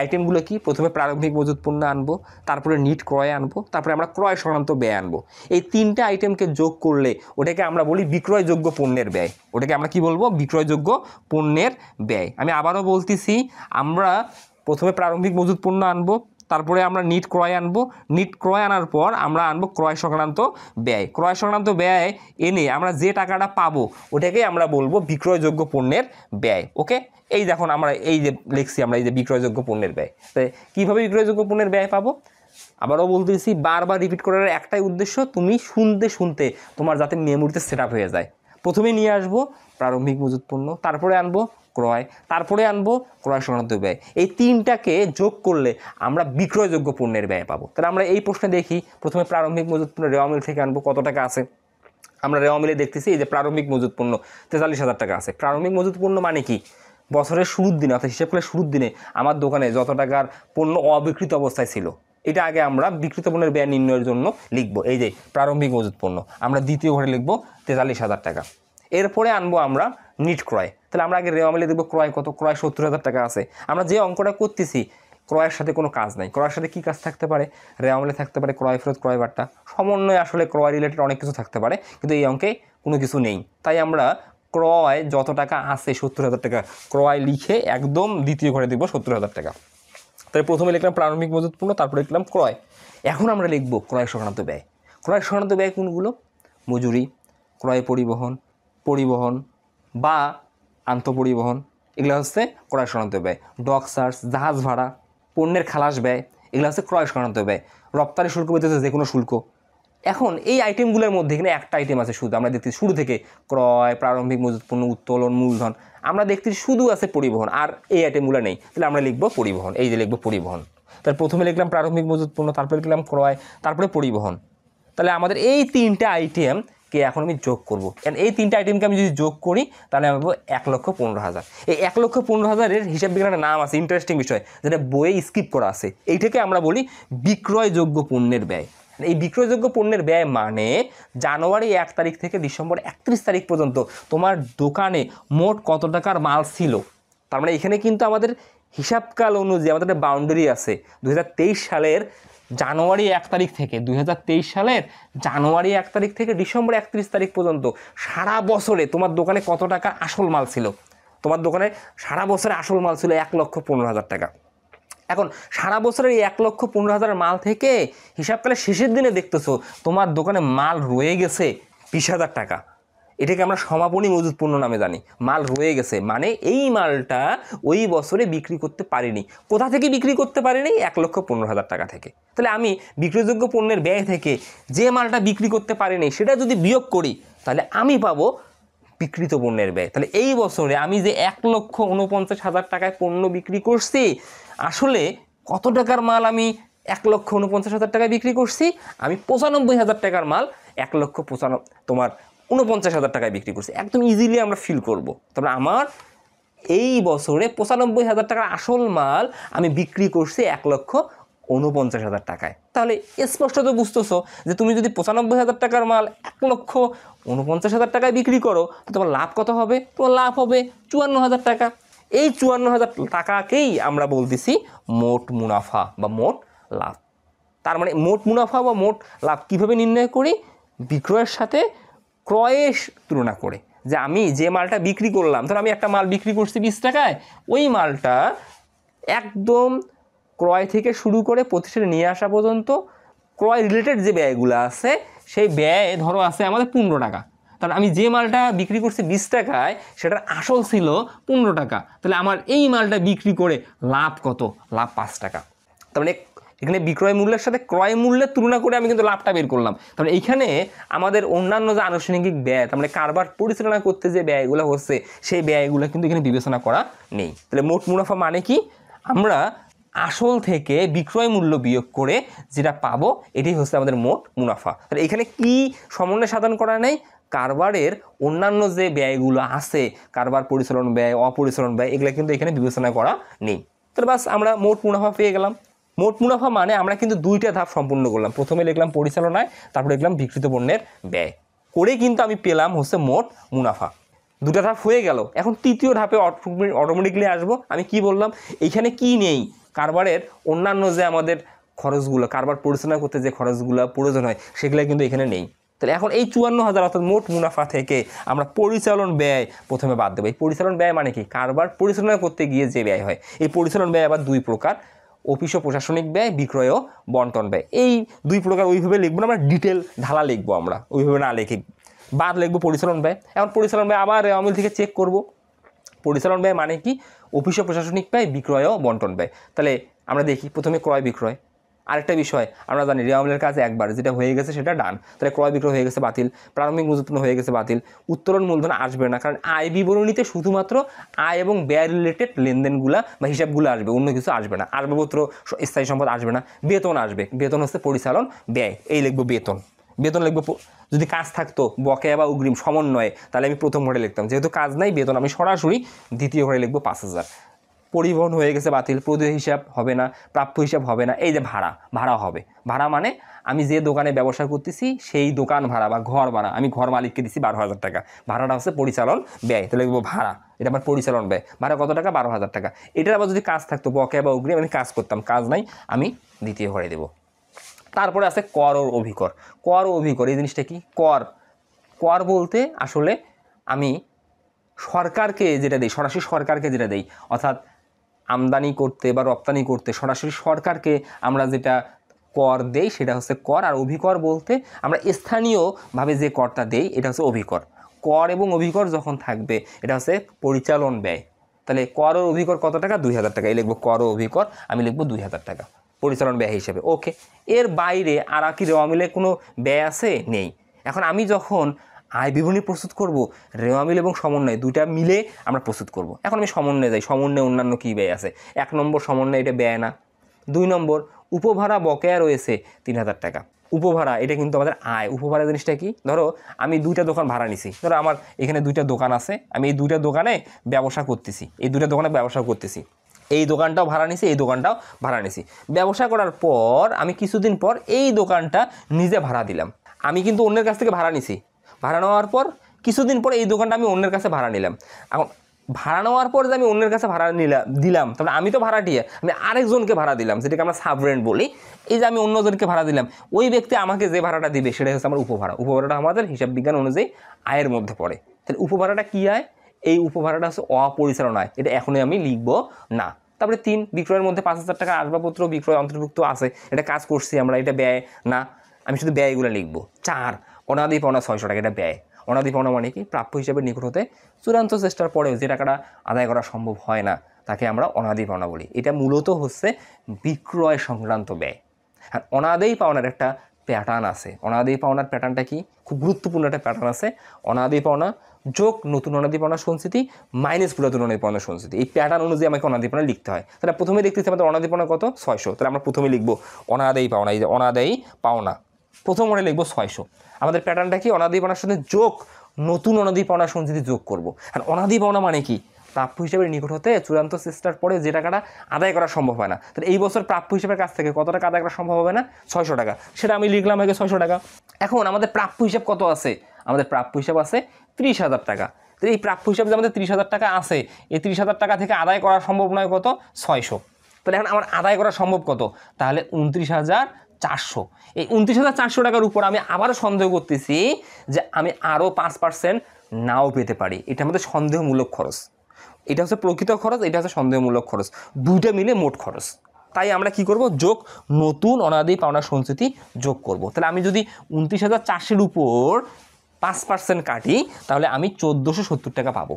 আইটেমগুলো কি? প্রথমে প্রারম্ভিক মজুত পণ্য আনবো, তারপরে নিট ক্রয় আনবো, তারপরে আমরা ক্রয় সংক্রান্ত ব্যয় আনবো। এই 3টা আইটেমকে যোগ করলে ওটাকে আমরা বলি বিক্রয়যোগ্য পণ্যের ব্যয়। ওটাকে আমরা কি বলবো? বিক্রয়যোগ্য পণ্যের ব্যয়। আমি আবারও বলতেছি, আমরা প্রথমে প্রারম্ভিক মজুত পণ্য আনবো, তারপরে আমরা নিট ক্রয় আনবো, নিট ক্রয় আনার পর আমরা আনবো ক্রয় সংক্রান্ত ব্যয়। ক্রয় সংক্রান্ত ব্যয় এনে আমরা যে টাকাটা পাবো ওটাকে আমরা বলবো বিক্রয়যোগ্য পণ্যের ব্যয়। ওকে, এই দেখুন আমরা এই যে লিখছি, আমরা এই যে বিক্রয়যোগ্য পণ্যের ব্যয়। তাই কীভাবে বিক্রয়যোগ্য পণ্যের ব্যয় পাবো? আবারও বলতেছি, বারবার রিপিট করার একটাই উদ্দেশ্য, তুমি শুনতে শুনতে তোমার যাতে মেমোরিতে সেট আপ হয়ে যায়। প্রথমে নিয়ে আসবো প্রারম্ভিক মজুত পণ্য, তারপরে আনবো ক্রয়, তারপরে আনবো ক্রয় সংক্রান্ত ব্যয়। এই 3টাকে যোগ করলে আমরা বিক্রয়যোগ্য পণ্যের ব্যয় পাবো। তাহলে আমরা এই প্রশ্নে দেখি, প্রথমে প্রারম্ভিক মজুত পণ্য রেওয়া মিল থেকে আনবো, কত টাকা আছে? আমরা রেওয়া মিলে দেখতেছি এই যে প্রারম্ভিক মজুত পণ্য 43,000 টাকা আছে। প্রারম্ভিক মজুত পণ্য মানে কি? বছরের শুরুর দিনে, অর্থাৎ হিসাব করে শুরুর দিনে আমার দোকানে যত টাকার পণ্য অবিকৃত অবস্থায় ছিল, এটা আগে আমরা বিক্রিত পণ্যের ব্যয় নির্ণয়ের জন্য লিখবো। এই যে প্রারম্ভিক মজুত পণ্য আমরা দ্বিতীয় ঘরে লিখবো 43,000 টাকা। এরপরে আনবো আমরা নিট ক্রয়। তাহলে আমরা আগে রেওয়া মিলে দেখবো ক্রয় কত, ক্রয় 70,000 টাকা আছে। আমরা যে অঙ্কটা করতেছি ক্রয়ের সাথে কোনো কাজ নাই। ক্রয়ের সাথে কী কাজ থাকতে পারে? রেওয়া মিলে থাকতে পারে ক্রয় ফেরত, ক্রয় বার্তা, সমন্বয়, আসলে ক্রয় রিলেটেড অনেক কিছু থাকতে পারে, কিন্তু এই অঙ্কে কোনো কিছু নেই। তাই আমরা ক্রয় যত টাকা আছে 70,000 টাকা, ক্রয় লিখে একদম দ্বিতীয় ঘরে দেখবো 70,000 টাকা। তাই প্রথমে লিখলাম প্রারম্ভিক মজুত পণ্য, তারপরে লিখলাম ক্রয়। এখন আমরা লিখবো ক্রয় সংক্রান্ত ব্যয়। ক্রয় সংক্রান্ত ব্যয় কোনগুলো? মজুরি, ক্রয় পরিবহন, পরিবহন বা আন্তঃপরিবহন, এগুলো হচ্ছে ক্রয় সংক্রান্ত ব্যয়। ডক চার্জ, জাহাজ ভাড়া, পণ্যের খালাস ব্যয়, এগুলো হচ্ছে ক্রয় সংক্রান্ত ব্যয়। রপ্তানি শুল্ক ব্যতীত যে কোনো শুল্ক। এখন এই আইটেমগুলোর মধ্যে এখানে একটা আইটেম আছে শুধু, আমরা দেখতেছি শুরু থেকে ক্রয়, প্রারম্ভিক মজুত পণ্য, উত্তোলন, মূলধন, আমরা দেখতেছি শুধু আছে পরিবহন, আর এই আইটেমগুলো নেই। তাহলে আমরা লিখবো পরিবহন, এই যে লিখবো পরিবহন। তাহলে প্রথমে লিখলাম প্রারম্ভিক মজুত পণ্য, তারপরে লিখলাম ক্রয়, তারপরে পরিবহন। তাহলে আমাদের এই 3টা আইটেমকে এখন আমি যোগ করবো। কারণ এই 3টা আইটেমকে আমি যদি যোগ করি তাহলে আমি পাবো 1,15,000। এই 1,15,000-এর হিসাব বিজ্ঞানের নাম আছে, ইন্টারেস্টিং বিষয়, যেটা বইয়ে স্কিপ করা আছে। এইটাকে আমরা বলি বিক্রয়যোগ্য পণ্যের ব্যয়। এই বিক্রয়যোগ্য পণ্যের ব্যয় মানে জানুয়ারি 1 তারিখ থেকে ডিসেম্বর 31 তারিখ পর্যন্ত তোমার দোকানে মোট কত টাকার মাল ছিল। তার মানে এখানে কিন্তু আমাদের হিসাবকাল অনুযায়ী আমাদের একটা বাউন্ডারি আছে। 2023 সালের জানুয়ারি 1 তারিখ থেকে 2023 সালের জানুয়ারি 1 তারিখ থেকে ডিসেম্বর 31 তারিখ পর্যন্ত সারা বছরে তোমার দোকানে কত টাকা আসল মাল ছিল। তোমার দোকানে সারা বছরে আসল মাল ছিল 1,15,000 টাকা। এখন সারা বছরের এই 1,15,000 মাল থেকে হিসাবকালে শেষের দিনে দেখতেছো তোমার দোকানে মাল রয়ে গেছে 20,000 টাকা। এটাকে আমরা সমাপনী মজুত পণ্য নামে জানি। মাল রয়ে গেছে মানে এই মালটা ওই বছরে বিক্রি করতে পারিনি। কোথা থেকে বিক্রি করতে পারিনি? 1,15,000 টাকা থেকে। তাহলে আমি বিক্রয়যোগ্য পণ্যের ব্যয় থেকে যে মালটা বিক্রি করতে পারিনি সেটা যদি বিয়োগ করি তাহলে আমি পাবো বিক্রিত পণ্যের ব্যয়। তাহলে এই বছরে আমি যে 1,49,000 টাকায় পণ্য বিক্রি করছি, আসলে কত টাকার মাল আমি 1,49,000 টাকায় বিক্রি করছি? আমি 95,000 টাকার মাল 1,49,000 টাকায় বিক্রি করছি। একদম ইজিলি আমরা ফিল করব। তবে আমার এই বছরে 95,000 টাকার আসল মাল আমি বিক্রি করছি 1,49,000 টাকায়। তাহলে স্পষ্ট তো বুঝতেছো যে তুমি যদি 95,000 টাকার মাল 1,49,000 টাকায় বিক্রি করো তো তোমার লাভ কত হবে? তোমার লাভ হবে 54,000 টাকা। এই 54,000 টাকাকেই আমরা বলতেছি মোট মুনাফা বা মোট লাভ। তার মানে মোট মুনাফা বা মোট লাভ কীভাবে নির্ণয় করি? বিক্রয়ের সাথে ক্রয়ের তুলনা করে। যে আমি যে মালটা বিক্রি করলাম, ধর আমি একটা মাল বিক্রি করছি 20 টাকায়, ওই মালটা একদম ক্রয় থেকে শুরু করে প্রতিষ্ঠানে নিয়ে আসা পর্যন্ত ক্রয় রিলেটেড যে ব্যয়গুলো আছে সেই ব্যয় ধরো আছে আমাদের 15 টাকা। তাহলে আমি যে মালটা বিক্রি করছি 20 টাকায় সেটার আসল ছিল 15 টাকা। তাহলে আমার এই মালটা বিক্রি করে লাভ কত? লাভ 5 টাকা। তার মানে এখানে বিক্রয় মূল্যের সাথে ক্রয় মূল্যের তুলনা করে আমি কিন্তু লাভটা বের করলাম। তাহলে এইখানে আমাদের অন্যান্য যে আনুষ্ঠানিক ব্যয়, তার মানে কারবার পরিচালনা করতে যে ব্যয়গুলো হচ্ছে সেই ব্যয়গুলো কিন্তু এখানে বিবেচনা করা নেই। তাহলে মোট মুনাফা মানে কি, আমরা আসল থেকে বিক্রয় মূল্য বিয়োগ করে যেটা পাবো এটাই হচ্ছে আমাদের মোট মুনাফা। তাহলে এখানে কি সমন্বয় সাধন করা নেই, কারবারের অন্যান্য যে ব্যয়গুলো আছে, কারবার পরিচালন ব্যয়, অপরিচালন ব্যয়, এগুলো কিন্তু এখানে বিবেচনা করা নেই। তাহলে বাস আমরা মোট মুনাফা পেয়ে গেলাম। মোট মুনাফা মানে আমরা কিন্তু দুইটা ধাপ সম্পূর্ণ করলাম, প্রথমে লিখলাম পরিচালনায়, তারপরে লিখলাম বিক্রিত পণ্যের ব্যয় করে কিন্তু আমি পেলাম হচ্ছে মোট মুনাফা। দুটা ধাপ হয়ে গেল, এখন তৃতীয় ধাপে অটোমেটিকলি আসবো। আমি কি বললাম, এইখানে কি নেই, কারবারের অন্যান্য যে আমাদের খরচগুলো, কারবার পরিচালনা করতে যে খরচগুলো প্রয়োজন হয় সেগুলো কিন্তু এখানে নেই। তাহলে এখন এই 54,000 অর্থাৎ মোট মুনাফা থেকে আমরা পরিচালন ব্যয় প্রথমে বাদ দেবো। এই পরিচালন ব্যয় মানে কি, কারবার পরিচালনা করতে গিয়ে যে ব্যয় হয়। এই পরিচালন ব্যয় আবার দুই প্রকার, অফিস ও প্রশাসনিক ব্যয়, বিক্রয় ও বন্টন ব্যয়। এই দুই প্রকার ওইভাবে লিখবো না, আমরা ডিটেল ঢালা লিখবো, আমরা ওইভাবে না লিখে বাদ লিখবো পরিচালন ব্যয়। এখন পরিচালন ব্যয় আবার রেওয়ামিল থেকে চেক করব, পরিচালন ব্যয় মানে কি, অফিস ও প্রশাসনিক ব্যয়, বিক্রয় ও বন্টন ব্যয়। তাহলে আমরা দেখি প্রথমে ক্রয় বিক্রয়। আরেকটা বিষয় আমরা জানি রেওয়ামিলের কাজ একবার, যেটা হয়ে গেছে সেটা ডান। তাহলে ক্রয় বিক্রয় হয়ে গেছে বাতিল, প্রারম্ভিক মূলধন হয়ে গেছে বাতিল, উত্তোলন মূলধন আসবে না, কারণ আয় বিবরণীতে শুধুমাত্র আয় এবং ব্যয় রিলেটেড লেনদেনগুলা বা হিসাবগুলো আসবে, অন্য কিছু আসবে না। আসবাবপত্র স্থায়ী সম্পদ আসবে না। বেতন আসবে, বেতন হচ্ছে পরিচালন ব্যয়, এই লিখবো বেতন। বেতন লিখবো, যদি কাজ থাকতো বকেয়া বা অগ্রিম সমন্বয়ে তাহলে আমি প্রথম ঘরে লিখতাম, যেহেতু কাজ নাই বেতন আমি সরাসরি দ্বিতীয় ঘরে লিখবো 5,000। পরিবহন হয়ে গেছে বাতিল, প্রদেয় হিসাব হবে না, প্রাপ্য হিসাব হবে না। এই যে ভাড়া, ভাড়া হবে, ভাড়া মানে আমি যে দোকানে ব্যবসা করতেছি সেই দোকান ভাড়া বা ঘর ভাড়া, আমি ঘর মালিককে দিচ্ছি 12,000 টাকা, ভাড়াটা হচ্ছে পরিচালন ব্যয়, তাহলে লিখবো ভাড়া, এটা আমার পরিচালন ব্যয়। ভাড়া কত টাকা, 12,000 টাকা। এটার আবার যদি কাজ থাকতো বকেয়া বা অগ্রিম, আমি কাজ করতাম, কাজ নাই আমি দ্বিতীয় ঘরে দেবো। তারপরে আছে কর ও অভিকর। কর ও অভিকর এই জিনিসটা কি, কর, কর বলতে আসলে আমি সরকারকে যেটা দিই, সরাসরি সরকারকে যেটা দিই, অর্থাৎ আমদানি করতে বা রপ্তানি করতে সরাসরি সরকারকে আমরা যেটা কর দেই সেটা হচ্ছে কর। আর অভিকর বলতে আমরা স্থানীয়ভাবে যে করটা দেই এটা হচ্ছে অভিকর। কর এবং অভিকর যখন থাকবে এটা হচ্ছে পরিচালন ব্যয়। তাহলে কর ও অভিকর কত টাকা, 2,000 টাকা, এই লিখবো কর ও অভিকর, আমি লিখবো 2,000 টাকা পরিচালন ব্যয় হিসেবে। ওকে, এর বাইরে আর কি রেওয়ামিলে কোনো ব্যয় আছে, নেই। এখন আমি যখন আয় বিবরণী প্রস্তুত করব, রেওয়ামিল এবং সমন্বয় দুইটা মিলে আমরা প্রস্তুত করব। এখন আমি সমন্বয়ে যাই, সমন্বয়ে অন্যান্য কী ব্যয় আছে। 1 নম্বর সমন্বয়, এটা ব্যয় না। 2 নম্বর উপভাড়া বকেয়া রয়েছে 3,000 টাকা। উপভাড়া এটা কিন্তু আমাদের আয়। উপভাড়া জিনিসটা কি, ধরো আমি 2টা দোকান ভাড়া নিছি, ধরো আমার এখানে 2টা দোকান আছে, আমি এই 2টা দোকানে ব্যবসা করতেছি, এই 2টা দোকানে ব্যবসা করতেছি, এই দোকানটাও ভাড়া নিছি, এই দোকানটাও ভাড়া নিছি। ব্যবসা করার পর আমি কিছুদিন পর এই দোকানটা নিজে ভাড়া দিলাম। আমি কিন্তু অন্যের কাছ থেকে ভাড়া নিছি, ভাড়া নেওয়ার পর কিছুদিন পর এই দোকানটা আমি অন্যের কাছে ভাড়া নিলাম। এখন ভাড়া নেওয়ার পর যে আমি অন্যের কাছে ভাড়া দিলাম, তাহলে আমি তো ভাড়াটিয়া, আমি আরেকজনকে ভাড়া দিলাম, যেটাকে আমরা সাবরেন্ট বলি। এই যে আমি অন্যজনকে ভাড়া দিলাম, ওই ব্যক্তি আমাকে যে ভাড়াটা দিবে সেটা হচ্ছে আমার উপভাড়া। উপভাড়াটা আমাদের হিসাব বিজ্ঞান অনুযায়ী আয়ের মধ্যে পড়ে। তাহলে উপভাড়াটা কী আয়, এই উপভাড়াটা হচ্ছে অপরিচালন আয়, এটা এখনই আমি লিখবো না। তারপরে 3, বিক্রয়ের মধ্যে 5,000 টাকা আসবাবপত্র বিক্রয় অন্তর্ভুক্ত আছে, এটা কাজ করছি আমরা, এটা ব্যয় না, আমি শুধু ব্যয়গুলো লিখবো। 4, অনাদি পাওনা 600 টাকা, এটা ব্যয়। অনাদি পাওনা মানে কি, প্রাপ্য হিসাবে নিকট হতে চূড়ান্ত চেষ্টার পরেও যে টাকাটা আদায় করা সম্ভব হয় না তাকে আমরা অনাদি পাওনা বলি। এটা মূলত হচ্ছে বিক্রয় সংক্রান্ত ব্যয়। আর অনাদি পাওনার একটা প্যাটার্ন আছে। অনাদি পাওনার প্যাটার্নটা কি, খুব গুরুত্বপূর্ণ একটা প্যাটার্ন আছে। অনাদি পাওনা যোগ নতুন অনাদি পাওনা সঞ্চিতি মাইনাস পুরাতন অনাদি পাওনা সঞ্চিতি, এই প্যাটার্ন অনুযায়ী আমাকে অনাদি পাওনা লিখতে হয়। তাহলে প্রথমে দেখতেছি আমাদের অনাদি পাওনা কত, 600। তাহলে আমরা প্রথমে লিখবো অনাদায়ী পাওনা, এই যে অনাদায়ী পাওনা, প্রথম ঘরে লিখবো 600। আমাদের প্যাটার্নটা কি, অনাদি পাওনার সাথে যোগ নতুন অনাদি পাওনা সঞ্চিতি যোগ করবো। আর অনাদি পাওনা মানে কি, প্রাপ্য হিসাবে নিকট হতে চূড়ান্ত চেষ্টার পরে যে টাকাটা আদায় করা সম্ভব হয় না। তাহলে এই বছর প্রাপ্য হিসাবের কাছ থেকে কত টাকা আদায় করা সম্ভব হবে না, 600 টাকা, সেটা আমি লিখলাম আগে 600 টাকা। এখন আমাদের প্রাপ্য হিসাব কত আছে, আমাদের প্রাপ্য হিসাব আছে 30,000 টাকা। তো এই প্রাপ্য হিসাবে যে আমাদের 30,000 টাকা আছে, এই 30,000 টাকা থেকে আদায় করা সম্ভব নয় কত, 600। তাহলে এখন আমার আদায় করা সম্ভব কত, তাহলে 29,400। এই 29,400 টাকার উপর আমি আবারও সন্দেহ করতেছি যে আমি আরও 5% নাও পেতে পারি। এটা আমাদের সন্দেহমূলক খরচ, এটা হচ্ছে প্রকৃত খরচ, এটা হচ্ছে সন্দেহমূলক খরচ, দুইটা মিলে মোট খরচ। তাই আমরা কি করব, যোগ নতুন অনাদি পাওনা সঞ্চিতি যোগ করব। তাহলে আমি যদি 29,400-এর উপর 5% কাটি তাহলে আমি 1,470 টাকা পাবো।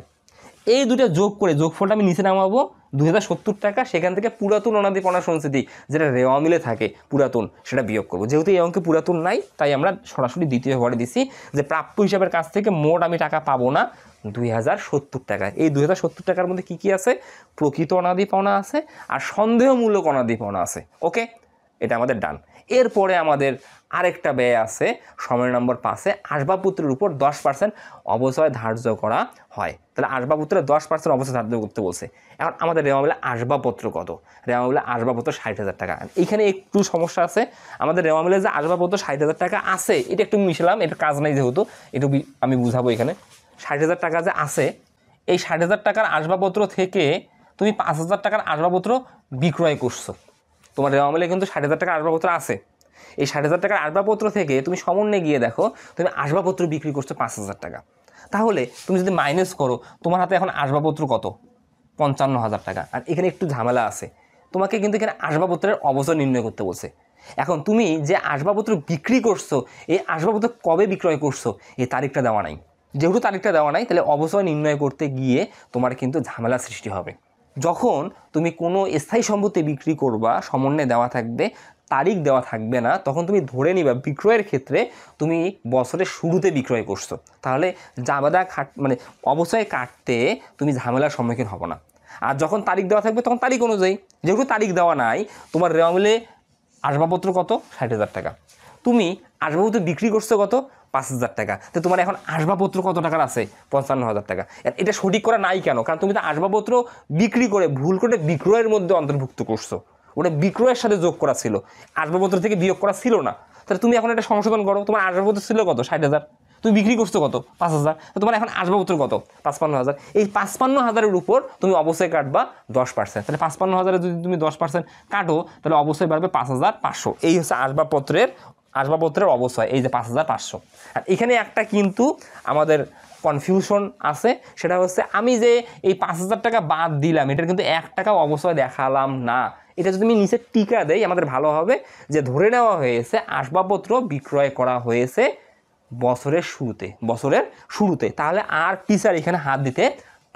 এই দুটো যোগ করে যোগফলটা আমি নিচে নামাবো 2070 টাকা, সেখান থেকে পুরাতন অনাদি পণ্য সঞ্চিতি যেটা রেওয়া মিলে থাকে পুরাতন সেটা বিয়োগ করবো। যেহেতু এই অঙ্কে পুরাতন নাই তাই আমরা সরাসরি দ্বিতীয় ঘরে দিছি যে প্রাপ্য হিসাবের কাছ থেকে মোট আমি টাকা পাবো না 2070 টাকা। এই 2070 টাকার মধ্যে কী কী আছে? প্রকৃত অনাদি পাওনা আছে আর সন্দেহমূলক অনাদি পাওনা আছে। ওকে, এটা আমাদের ডান। এরপরে আমাদের আরেকটা ব্যয় আছে সময় নম্বর 5-এ, আসবাবপত্রের উপর 10% অবচয় ধার্য করা হয়। তাহলে আসবাবপত্রের 10% অবচয় ধার্য করতে বলছে। এখন আমাদের রেওয়া মিলে আসবাবপত্র কত? রেওয়া মিলে আসবাবপত্র 60,000 টাকা। এইখানে একটু সমস্যা আছে, আমাদের রেওয়া মিলে যে আসবাবপত্র 60,000 টাকা আছে এটা একটু মিশলাম, এটা কাজ নাই যেহেতু একটু আমি বুঝাবো। এখানে 60,000 টাকা যে আছে, এই 60,000 টাকার আসবাবপত্র থেকে তুমি 5,000 টাকার আসবাবপত্র বিক্রয় করছো। তোমার রেওয়া মিলে কিন্তু 60,000 টাকার আসবাবপত্র আছে। এই 60,000 টাকার আসবাবপত্র থেকে তুমি সমন্বয়ে গিয়ে দেখো তুমি আসবাবপত্র বিক্রি করছো 5,000 টাকা। তাহলে তুমি যদি মাইনাস করো তোমার হাতে এখন আসবাবপত্র কত? 55,000 টাকা। আর এখানে একটু ঝামেলা আছে, তোমাকে কিন্তু এখানে আসবাবপত্রের অবচয় নির্ণয় করতে বলছে। এখন তুমি যে আসবাবপত্র বিক্রি করছো এই আসবাবপত্র কবে বিক্রয় করছো এই তারিখটা দেওয়া নাই। যেহেতু তারিখটা দেওয়া নাই তাহলে অবচয় নির্ণয় করতে গিয়ে তোমার কিন্তু ঝামেলা সৃষ্টি হবে। যখন তুমি কোনো স্থায়ী সম্পত্তি বিক্রি করবা সমন্বয়ে দেওয়া থাকবে, তারিখ দেওয়া থাকবে না, তখন তুমি ধরে নিবা বিক্রয়ের ক্ষেত্রে তুমি বছরের শুরুতে বিক্রয় করছো। তাহলে জাবেদা মানে অবচয় কাটতে তুমি ঝামেলার সম্মুখীন হবো না। আর যখন তারিখ দেওয়া থাকবে তখন তারিখ অনুযায়ী, যেহেতু তারিখ দেওয়া নাই তোমার রেওয়া মিলে আসবাবপত্র কত? 60,000 টাকা। তুমি আসবাবপত্র বিক্রি করছো কত? 5,000 টাকা। তো তোমার এখন আসবাবপত্র কত টাকার আছে? 55,000 টাকা। এটা সঠিক করা নাই কেন? কারণ তুমি তো আসবাবপত্র বিক্রি করে ভুল করে বিক্রয়ের মধ্যে অন্তর্ভুক্ত করছো, ওটা বিক্রয়ের সাথে যোগ করা ছিল, আসবাবপত্র থেকে বিয়োগ করা ছিল না। তাহলে তুমি এখন এটা সংশোধন করো, তোমার আসবাবপত্র ছিল কত? 60,000, তুমি বিক্রি করছো কত? 5,000। তো তোমার এখন আসবাবপত্র কত? 55,000। এই 55,000-এর উপর তুমি অবশ্যই কাটবা 10%। তাহলে 55,000-এ যদি তুমি 10% কাটো তাহলে অবশ্যই বাড়বে 5,500। এই হচ্ছে আসবাবপত্রের অবশ্যই, এই যে 5,500। আর এখানে একটা কিন্তু আমাদের কনফিউশন আছে, সেটা হচ্ছে আমি যে এই 5,000 টাকা বাদ দিলাম এটার কিন্তু 1 টাকাও অবশ্যই দেখালাম না। এটা যদি আমি নিচে টিকা দেই আমাদের ভালো হবে, যে ধরে নেওয়া হয়েছে আসবাবপত্র বিক্রয় করা হয়েছে বছরের শুরুতে, তাহলে আর টিচার এখানে হাত দিতে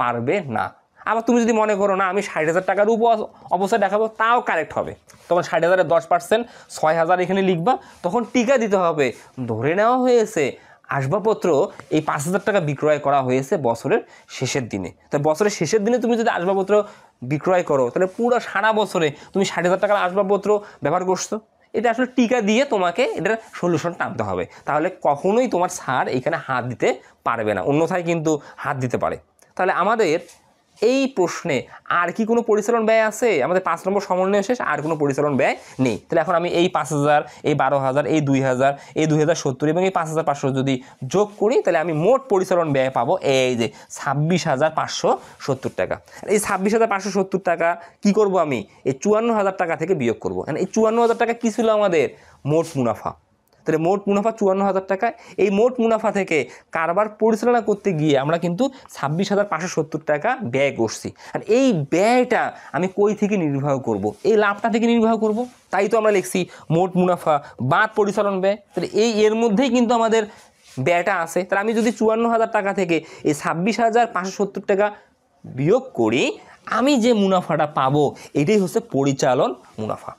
পারবে না। আবার তুমি যদি মনে করো না আমি 60,000 টাকার উপর অবশ্যই দেখাবো, তাও কারেক্ট হবে। তখন 60,000-এর 10% 6,000 এখানে লিখবা, তখন টিকা দিতে হবে ধরে নেওয়া হয়েছে আসবাবপত্র এই 5,000 টাকা বিক্রয় করা হয়েছে বছরের শেষের দিনে। তো বছরের শেষের দিনে তুমি যদি আসবাবপত্র বিক্রয় করো তাহলে পুরো সারা বছরে তুমি 60,000 টাকার আসবাবপত্র ব্যবহার করছো। এটা আসলে টিকা দিয়ে তোমাকে এটার সলিউশন টানতে হবে, তাহলে কখনোই তোমার স্যার এখানে হাত দিতে পারবে না, অন্যথায় কিন্তু হাত দিতে পারে। তাহলে আমাদের এই প্রশ্নে আর কি কোনো পরিচালন ব্যয় আছে? আমাদের 5 নম্বর সমন্বয় শেষ, আর কোনো পরিচালন ব্যয় নেই। তাহলে এখন আমি এই 5,000, এই 12,000, এই 2,000, এই 2,070 এবং এই 5,500 যদি যোগ করি তাহলে আমি মোট পরিচালন ব্যয় পাবো এই যে 26,570 টাকা। এই 26,570 টাকা কি করব আমি? এই 54,000 টাকা থেকে বিয়োগ করবো। এই 54,000 টাকা কী ছিল? আমাদের মোট মুনাফা। তাহলে মোট মুনাফা 54,000 টাকা। এই মোট মুনাফা থেকে কারবার পরিচালনা করতে গিয়ে আমরা কিন্তু 26,570 টাকা ব্যয় করছি। আর এই ব্যয়টা আমি কই থেকে নির্বাহ করব? এই লাভটা থেকে নির্বাহ করব। তাই তো আমরা লিখছি মোট মুনাফা বাদ পরিচালন ব্যয়। তাহলে এর মধ্যেই কিন্তু আমাদের ব্যয়টা আছে। তাহলে আমি যদি 54,000 টাকা থেকে এই 26,570 টাকা বিয়োগ করি, আমি যে মুনাফাটা পাবো এটাই হচ্ছে পরিচালন মুনাফা।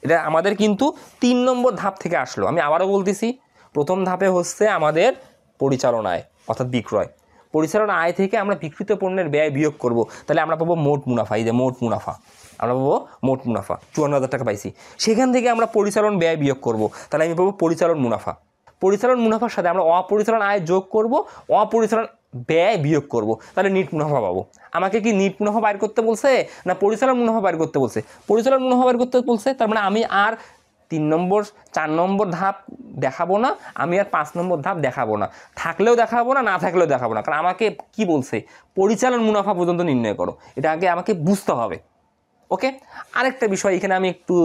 এটা আমাদের কিন্তু 3 নম্বর ধাপ থেকে আসলো। আমি আবারও বলতেছি, প্রথম ধাপে হচ্ছে আমাদের পরিচালন আয় অর্থাৎ বিক্রয়। পরিচালন আয় থেকে আমরা বিক্রিত পণ্যের ব্যয় বিয়োগ করব, তাহলে আমরা পাবো মোট মুনাফা। এই যে মোট মুনাফা, আমরা পাবো মোট মুনাফা 54,000 টাকা পাইছি। সেখান থেকে আমরা পরিচালন ব্যয় বিয়োগ করব, তাহলে আমি পাবো পরিচালন মুনাফা। পরিচালন মুনাফার সাথে আমরা অপরিচালন আয় যোগ করব, অপরিচালন ব্যয় বিয়োগ করব, তাহলে নিট মুনাফা পাবো। আমাকে কি নিট মুনাফা বাইর করতে বলছে না পরিচালন মুনাফা বাইর করতে বলছে? পরিচালন মুনাফা বাইর করতে বলছে। তার মানে আমি আর 3 নম্বর 4 নম্বর ধাপ দেখাবো না, আমি আর 5 নম্বর ধাপ দেখাবো না, থাকলেও দেখাবো না, না থাকলেও দেখাবো না। কারণ আমাকে কি বলছে? পরিচালন মুনাফা পর্যন্ত নির্ণয় করো, এটা আগে আমাকে বুঝতে হবে। ওকে, আরেকটা বিষয় এখানে আমি একটু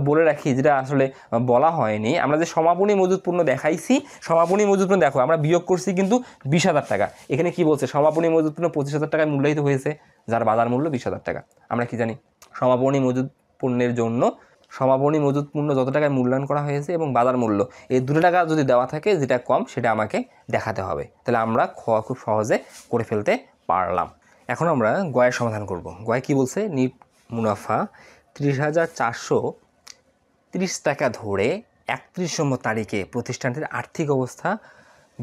বলে রাখি, যেটা আসলে বলা হয়নি। আমরা যে সমাপনী মজুদ পণ্য দেখাইছি, সমাপনী মজুদ পণ্য দেখো আমরা বিয়োগ করছি কিন্তু 20,000 টাকা। এখানে কি বলছে? সমাপনী মজুদ পণ্য 25,000 টাকায় মূল্যায়িত হয়েছে, যার বাজার মূল্য 20,000 টাকা। আমরা কি জানি? সমাপনী মজুদ পণ্যের জন্য সমাপনী মজুদ পণ্য যত টাকায় মূল্যায়ন করা হয়েছে এবং বাজার মূল্য এই 2 টাকা যদি দেওয়া থাকে, যেটা কম সেটা আমাকে দেখাতে হবে। তাহলে আমরা খুব সহজে করে ফেলতে পারলাম। এখন আমরা গয়ের সমাধান করব। গয় কি বলছে? নিট মুনাফা 30,430 টাকা ধরে 31 তারিখে প্রতিষ্ঠানটির আর্থিক অবস্থা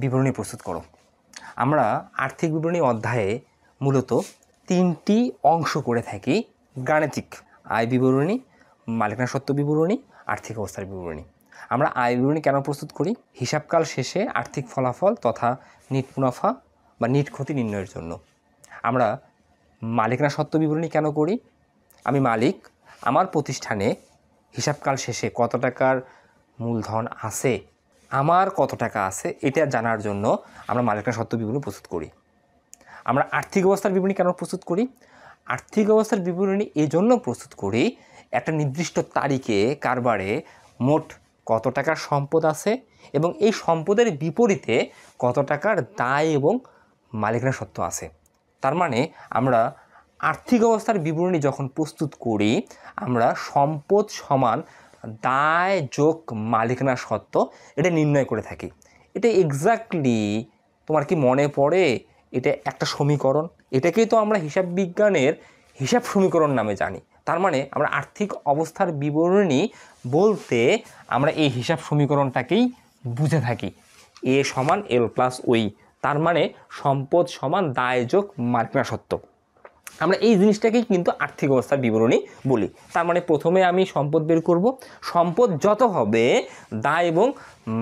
বিবরণী প্রস্তুত করো। আমরা আর্থিক বিবরণী অধ্যায়ে মূলত 3টি অংশ করে থাকি। গাণিতিক আয় বিবরণী, মালিকানা সত্ত্ব বিবরণী, আর্থিক অবস্থার বিবরণী। আমরা আয় বিবরণী কেন প্রস্তুত করি? হিসাবকাল শেষে আর্থিক ফলাফল তথা নিট মুনাফা বা নিট ক্ষতি নির্ণয়ের জন্য। আমরা মালিকানা সত্ত্ব বিবরণী কেন করি? আমি মালিক, আমার প্রতিষ্ঠানে হিসাবকাল শেষে কত টাকার মূলধন আছে, আমার কত টাকা আছে এটা জানার জন্য আমরা মালিকানা সত্ত্ব বিবরণী প্রস্তুত করি। আমরা আর্থিক অবস্থার বিবরণী কেন প্রস্তুত করি? আর্থিক অবস্থার বিবরণী এই জন্য প্রস্তুত করি, একটা নির্দিষ্ট তারিখে কারবারে মোট কত টাকার সম্পদ আছে এবং এই সম্পদের বিপরীতে কত টাকার দায় এবং মালিকানা সত্ত্ব আছে। তার মানে আমরা আর্থিক অবস্থার বিবরণী যখন প্রস্তুত করি, আমরা সম্পদ সমান দায় যোগ মালিকানা সত্ত্ব এটা নির্ণয় করে থাকি। এটা এক্স্যাক্টলি তোমার কি মনে পড়ে? এটা একটা সমীকরণ, এটাকেই তো আমরা হিসাব বিজ্ঞানের হিসাব সমীকরণ নামে জানি। তার মানে আমরা আর্থিক অবস্থার বিবরণী বলতে আমরা এই হিসাব সমীকরণটাকেই বুঝে থাকি, এ সমান এল প্লাস ওই। তার মানে সম্পদ সমান দায় যোগ মালিকানা সত্ত্ব। আমরা এই জিনিসটাকেই কিন্তু আর্থিক অবস্থার বিবরণী বলি। তার মানে প্রথমে আমি সম্পদ বের করব, সম্পদ যত হবে দায় এবং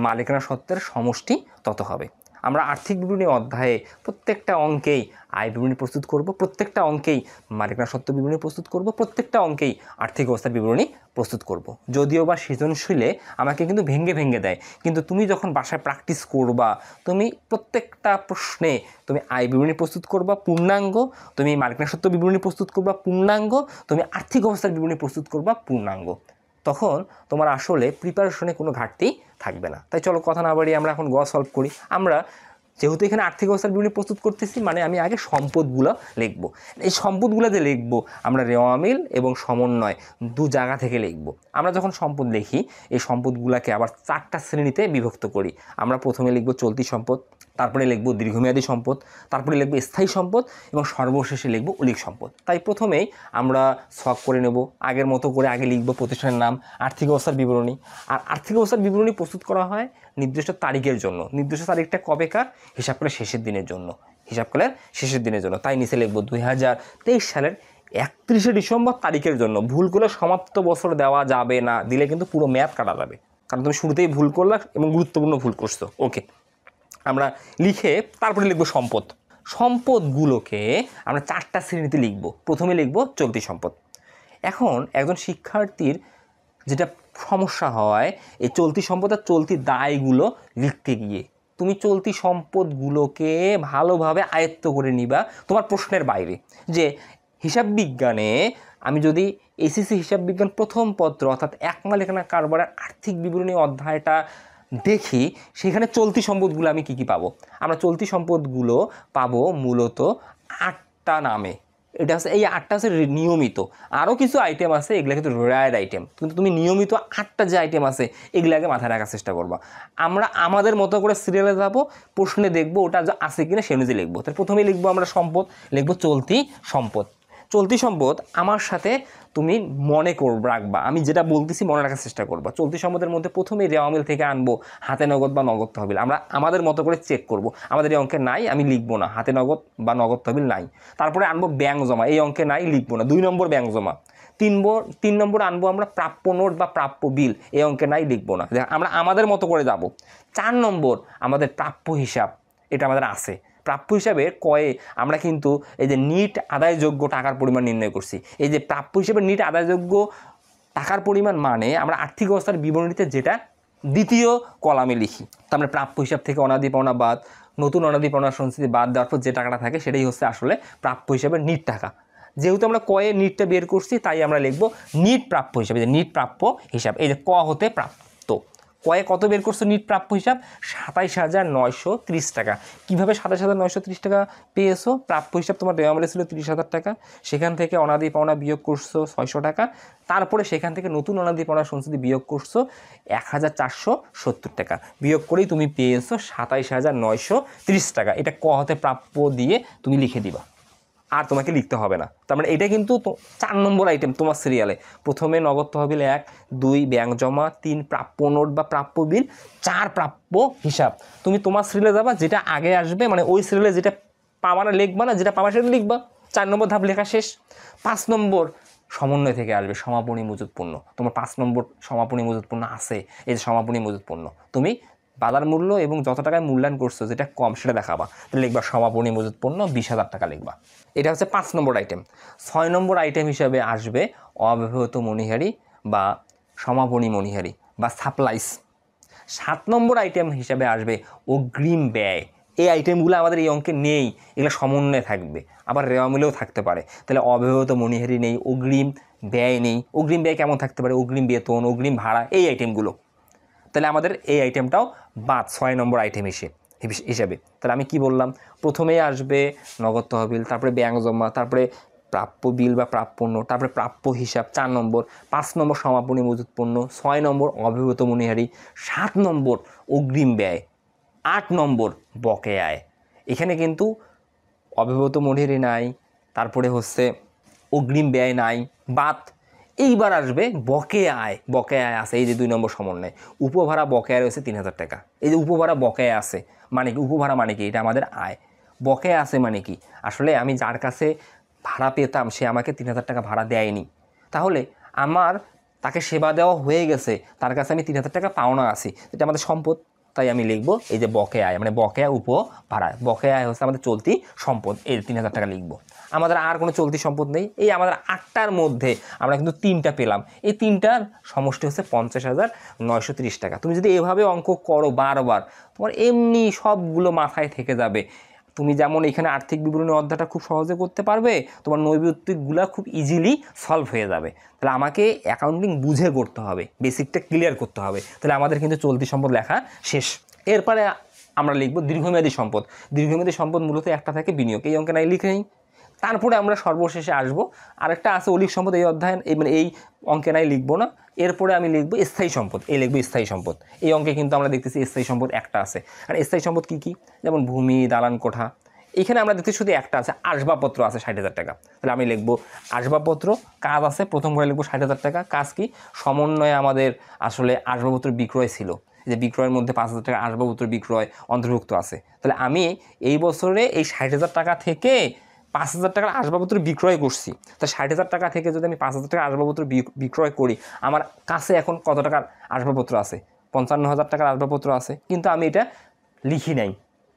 মালিকানা সত্ত্বের সমষ্টি তত হবে। আমরা আর্থিক বিবরণী অধ্যায়ে প্রত্যেকটা অঙ্কেই আয় বিবরণী প্রস্তুত করব, প্রত্যেকটা অঙ্কেই মালিকানা সত্ত্ব বিবরণী প্রস্তুত করব, প্রত্যেকটা অঙ্কেই আর্থিক অবস্থার বিবরণী প্রস্তুত করব। যদিও বা সৃজনশীলে আমাকে কিন্তু ভেঙে ভেঙে দেয়, কিন্তু তুমি যখন বাসায় প্র্যাকটিস করবা, তুমি প্রত্যেকটা প্রশ্নে তুমি আয় বিবরণী প্রস্তুত করবা পূর্ণাঙ্গ, তুমি মালিকানা সত্ত্ব বিবরণী প্রস্তুত করবা পূর্ণাঙ্গ, তুমি আর্থিক অবস্থার বিবরণী প্রস্তুত করবা পূর্ণাঙ্গ। তখন তোমার আসলে প্রিপারেশনে কোনো ঘাটতি থাকবে না। তাই চলো কথা না বাড়িয়ে আমরা এখন গ সলভ করি। আমরা যেহেতু এখানে আর্থিক অবস্থার বিবরণী প্রস্তুত করতেছি, মানে আমি আগে সম্পদগুলো লিখব। এই সম্পদগুলো যে লিখব আমরা রেওয়ামিল এবং সমন্বয় দু জায়গা থেকে লিখব। আমরা যখন সম্পদ লিখি এই সম্পদগুলোকে আবার 4টা শ্রেণীতে বিভক্ত করি। আমরা প্রথমে লিখব চলতি সম্পদ, তারপরে লিখব দীর্ঘমেয়াদী সম্পদ, তারপরে লিখব স্থায়ী সম্পদ এবং সর্বশেষে লিখব অলিক সম্পদ। তাই প্রথমেই আমরা ছক করে নেব, আগের মতো করে আগে লিখব প্রতিষ্ঠানের নাম, আর্থিক অবস্থার বিবরণী। আর আর্থিক অবস্থার বিবরণী প্রস্তুত করা হয় নির্দিষ্ট তারিখের জন্য। নির্দিষ্ট তারিখটা কবেকার? হিসাবকালের শেষের দিনের জন্য, হিসাবকালের শেষের দিনের জন্য। তাই নিচে লিখব 2023 সালের 31শে ডিসেম্বর তারিখের জন্য। ভুল করে সমাপ্ত বছর দেওয়া যাবে না, দিলে কিন্তু পুরো ম্যাথ কাটা যাবে, কারণ তুমি শুরুতেই ভুল করলা এবং গুরুত্বপূর্ণ ভুল করছো। ওকে, আমরা লিখে তারপরে লিখব সম্পদ। সম্পদগুলোকে আমরা 4টা শ্রেণীতে লিখব। প্রথমে লিখব চলতি সম্পদ। এখন একজন শিক্ষার্থীর যেটা সমস্যা হয়, এই চলতি সম্পদ আর চলতি দায়গুলো লিখতে গিয়ে তুমি চলতি সম্পদগুলোকে ভালোভাবে আয়ত্ত করে নিবা তোমার প্রশ্নের বাইরে। যে হিসাব বিজ্ঞানে আমি যদি এসএসসি হিসাব বিজ্ঞান প্রথম পত্র অর্থাৎ এক মালিকানা কারবারের আর্থিক বিবরণী অধ্যায়টা দেখি, সেখানে চলতি সম্পদগুলো আমি কী পাবো? আমরা চলতি সম্পদগুলো পাবো মূলত 8টা নামে। এটা হচ্ছে এই 8টা হচ্ছে নিয়মিত, আরও কিছু আইটেম আছে এগুলো কিন্তু রেয়ার আইটেম, কিন্তু তুমি নিয়মিত 8টা যে আইটেম আছে এগুলাকে মাথায় রাখার চেষ্টা করবা। আমরা আমাদের মতো করে সিরিয়ালে যাবো, প্রশ্নে দেখবো ওটা আছে কিনা সে অনুযায়ী লিখবো। তার প্রথমেই লিখবো আমরা সম্পদ, লিখবো চলতি সম্পদ। চলতি সম্পদ আমার সাথে তুমি মনে রাখবা, আমি যেটা বলতেছি মনে রাখার চেষ্টা করবা। চলতি সম্পদের মধ্যে প্রথমেই রেওয়ামিল থেকে আনবো হাতে নগদ বা নগদ তহবিল। আমরা আমাদের মতো করে চেক করব, আমাদের এই অঙ্কে নাই আমি লিখবো না, হাতে নগদ বা নগদ তহবিল নাই। তারপরে আনবো ব্যাংক জমা, এই অঙ্কে নাই লিখবো না, 2 নম্বর ব্যাংক জমা। 3 নম্বর আনবো আমরা প্রাপ্য নোট বা প্রাপ্য বিল, এই অঙ্কে নাই লিখবো না, আমরা আমাদের মতো করে যাব। 4 নম্বর আমাদের প্রাপ্য হিসাব, এটা আমাদের আছে। প্রাপ্য হিসাবে কয়ে আমরা কিন্তু এই যে নিট আদায়যোগ্য টাকার পরিমাণ নির্ণয় করছি। এই যে প্রাপ্য হিসাবে নিট আদায়যোগ্য টাকার পরিমাণ মানে আমরা আর্থিক অবস্থার বিবরণীতে যেটা দ্বিতীয় কলামে লিখি। তার মানে প্রাপ্য হিসাব থেকে অনাদি পাওনা বাদ, নতুন অনাদি পাওনা সঞ্চিতি বাদ দেওয়ার পর যে টাকাটা থাকে সেটাই হচ্ছে আসলে প্রাপ্য হিসাবে নিট টাকা। যেহেতু আমরা কয়ে নিটটা বের করছি তাই আমরা লিখব নিট প্রাপ্য হিসাবে, যে নিট প্রাপ্য হিসাব। এই যে ক হতে প্রাপ্ত, কয়ে কত বের করছো নিট প্রাপ্য হিসাব? 27,930 টাকা। কীভাবে 27,930 টাকা পেয়েছো? প্রাপ্য হিসাব তোমার দেওয়া ছিল 30,000 টাকা, সেখান থেকে অনাদি পাওনা বিয়োগ করছো 600 টাকা, তারপরে সেখান থেকে নতুন অনাদি পাওনা সঞ্চিতি বিয়োগ করছো 1,470 টাকা, বিয়োগ করেই তুমি পেয়েছো 27,930 টাকা। এটা ক হতে প্রাপ্য দিয়ে তুমি লিখে দিবা। আর তোমাকে লিখতে হবে না। তার মানে এটা কিন্তু 4 নম্বর আইটেম তোমার সিরিয়ালে। প্রথমে নগদ তহবিল 1, 2 ব্যাংক জমা, 3 প্রাপ্য নোট বা প্রাপ্য বিল, 4 প্রাপ্য হিসাব। তুমি তোমার সিরিয়ালে যাবা, যেটা আগে আসবে মানে ওই সিরিয়ালে যেটা পাবা না লিখবা না, যেটা পাবা সেটা লিখবা। 4 নম্বর ধাপ লেখা শেষ। 5 নম্বর সমন্বয় থেকে আসবে সমাপনী মজুত পণ্য। তোমার 5 নম্বর সমাপনী মজুত পণ্য আছে, এই যে সমাপনী মজুত পণ্য, তুমি বাজার মূল্য এবং যত টাকায় মূল্যায়ন করছো যেটা কম সেটা দেখাবা, তাহলে লিখবা সমাপনী মজুত পণ্য 20,000 টাকা লিখবা। এটা হচ্ছে 5 নম্বর আইটেম। 6 নম্বর আইটেম হিসাবে আসবে অব্যবহৃত মণিহারি বা সমাপনী মণিহারি বা সাপ্লাইস। 7 নম্বর আইটেম হিসাবে আসবে অগ্রিম ব্যয়। এই আইটেমগুলো আমাদের এই অঙ্কে নেই, এগুলো সমন্বয়ে থাকবে, আবার রেওয়া মিলেও থাকতে পারে। তাহলে অব্যবহৃত মণিহারি নেই, অগ্রিম ব্যয় নেই। অগ্রিম ব্যয় কেমন থাকতে পারে? অগ্রিম বেতন, অগ্রিম ভাড়া, এই আইটেমগুলো। তাহলে আমাদের এই আইটেমটাও বাদ 6 নম্বর আইটেম হিসেবে। তাহলে আমি কি বললাম? প্রথমেই আসবে নগদ তহবিল, তারপরে ব্যাংক জমা, তারপরে প্রাপ্য বিল বা প্রাপ্য নোট, তারপরে প্রাপ্য হিসাব 4 নম্বর, 5 নম্বর সমাপনী মজুত পণ্য, 6 নম্বর অব্যবহৃত মণিহারি, 7 নম্বর অগ্রিম ব্যয়, 8 নম্বর বকেয়া আয়। এখানে কিন্তু অব্যবহৃত মণিহারি নাই, তারপরে হচ্ছে অগ্রিম ব্যয় নাই, বাদ। এইবার আসবে বকেয়া আয়। বকেয়া আয় আছে, এই যে 2 নম্বর সমন্বয়। উপভাড়া বকেয়া রয়েছে 3,000 টাকা। এই যে উপভাড়া বকেয়া আছে মানে কি? উপভাড়া মানে কি? এটা আমাদের আয়। বকেয়া আছে মানে কি? আসলে আমি যার কাছে ভাড়া পেতাম সে আমাকে 3,000 টাকা ভাড়া দেয়নি, তাহলে আমার তাকে সেবা দেওয়া হয়ে গেছে, তার কাছে আমি 3,000 টাকা পাওনা আছি, এটা আমাদের সম্পদ। তাই আমি লিখবো এই যে বকেয়া আয়, মানে বকেয়া উপভাড়া। বকেয়া আয় হচ্ছে আমাদের চলতি সম্পদ, এই 3,000 টাকা লিখবো। আমাদের আর কোনো চলতি সম্পদ নেই। এই আমাদের 8টার মধ্যে আমরা কিন্তু 3টা পেলাম, এই 3টার সমষ্টি হচ্ছে 50,930 টাকা। তুমি যদি এভাবে অঙ্ক করো বারবার, তোমার এমনি সবগুলো মাথায় থেকে যাবে। তুমি যেমন এখানে আর্থিক বিবরণী অধ্যায়টা খুব সহজে করতে পারবে, তোমার নৈর্ব্যক্তিকগুলো খুব ইজিলি সলভ হয়ে যাবে। তাহলে আমাকে অ্যাকাউন্টিং বুঝে করতে হবে, বেসিকটা ক্লিয়ার করতে হবে। তাহলে আমাদের কিন্তু চলতি সম্পদ লেখা শেষ। এরপরে আমরা লিখব দীর্ঘমেয়াদী সম্পদ। দীর্ঘমেয়াদী সম্পদ মূলত একটা থাকে বিনিয়োগ, এই অঙ্কে নাই লিখে নেই। তারপরে আমরা সর্বশেষে আসবো, আরেকটা আছে অলিক সম্পদ, এই অধ্যায় মানে এই অঙ্কে নাই লিখবো না। এরপরে আমি লিখবো স্থায়ী সম্পদ, এই লিখবো স্থায়ী সম্পদ। এই অঙ্কে কিন্তু আমরা দেখতেছি স্থায়ী সম্পদ একটা আছে। আর স্থায়ী সম্পদ কী কী? যেমন ভূমি, দালান কোঠা। এখানে আমরা দেখতে শুধু একটা আছে, আসবাবপত্র আছে 60,000 টাকা। তাহলে আমি লিখবো আসবাবপত্র। কাজ আছে, প্রথম ঘরে লিখবো 60,000 টাকা। কাজ কি? সমন্বয়ে আমাদের আসলে আসবাবপত্র বিক্রয় ছিল, যে বিক্রয়ের মধ্যে 5,000 টাকা আসবাবপত্র বিক্রয় অন্তর্ভুক্ত আছে। তাহলে আমি এই বছরে এই 60,000 টাকা থেকে 5,000 টাকার আসবাবপত্র বিক্রয় করছি। তো 60,000 টাকা থেকে যদি আমি 5,000 টাকার আসবাবপত্র বিক্রয় করি, আমার কাছে এখন কত টাকার আসবাবপত্র আছে? 55,000 টাকার আসবাবপত্র আছে, কিন্তু আমি এটা লিখি নাই।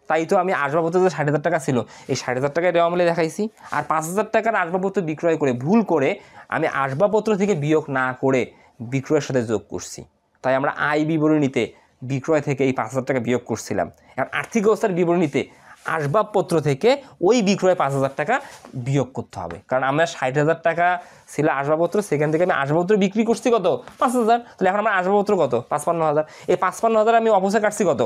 তাই তো আমি আসবাবপত্র যে 60,000 টাকা ছিল, এই 60,000 টাকায় রেওয়া মিলে দেখাইছি। আর 5,000 টাকার আসবাবপত্র বিক্রয় করে ভুল করে আমি আসবাবপত্র থেকে বিয়োগ না করে বিক্রয়ের সাথে যোগ করছি। তাই আমরা আয় বিবরণীতে বিক্রয় থেকে এই 5,000 টাকা বিয়োগ করছিলাম। এখন আর্থিক অবস্থার বিবরণীতে আসবাবপত্র থেকে ওই বিক্রয় 5,000 টাকা বিয়োগ করতে হবে, কারণ আমরা 60,000 টাকা ছিল আসবাবপত্র, সেখান থেকে আমি আসবাবপত্র বিক্রি করছি কত? 5,000। তাহলে এখন আমার আসবাবপত্র কত? 55,000। এই 55,000 আমি অবশ্যই কাটছি কত?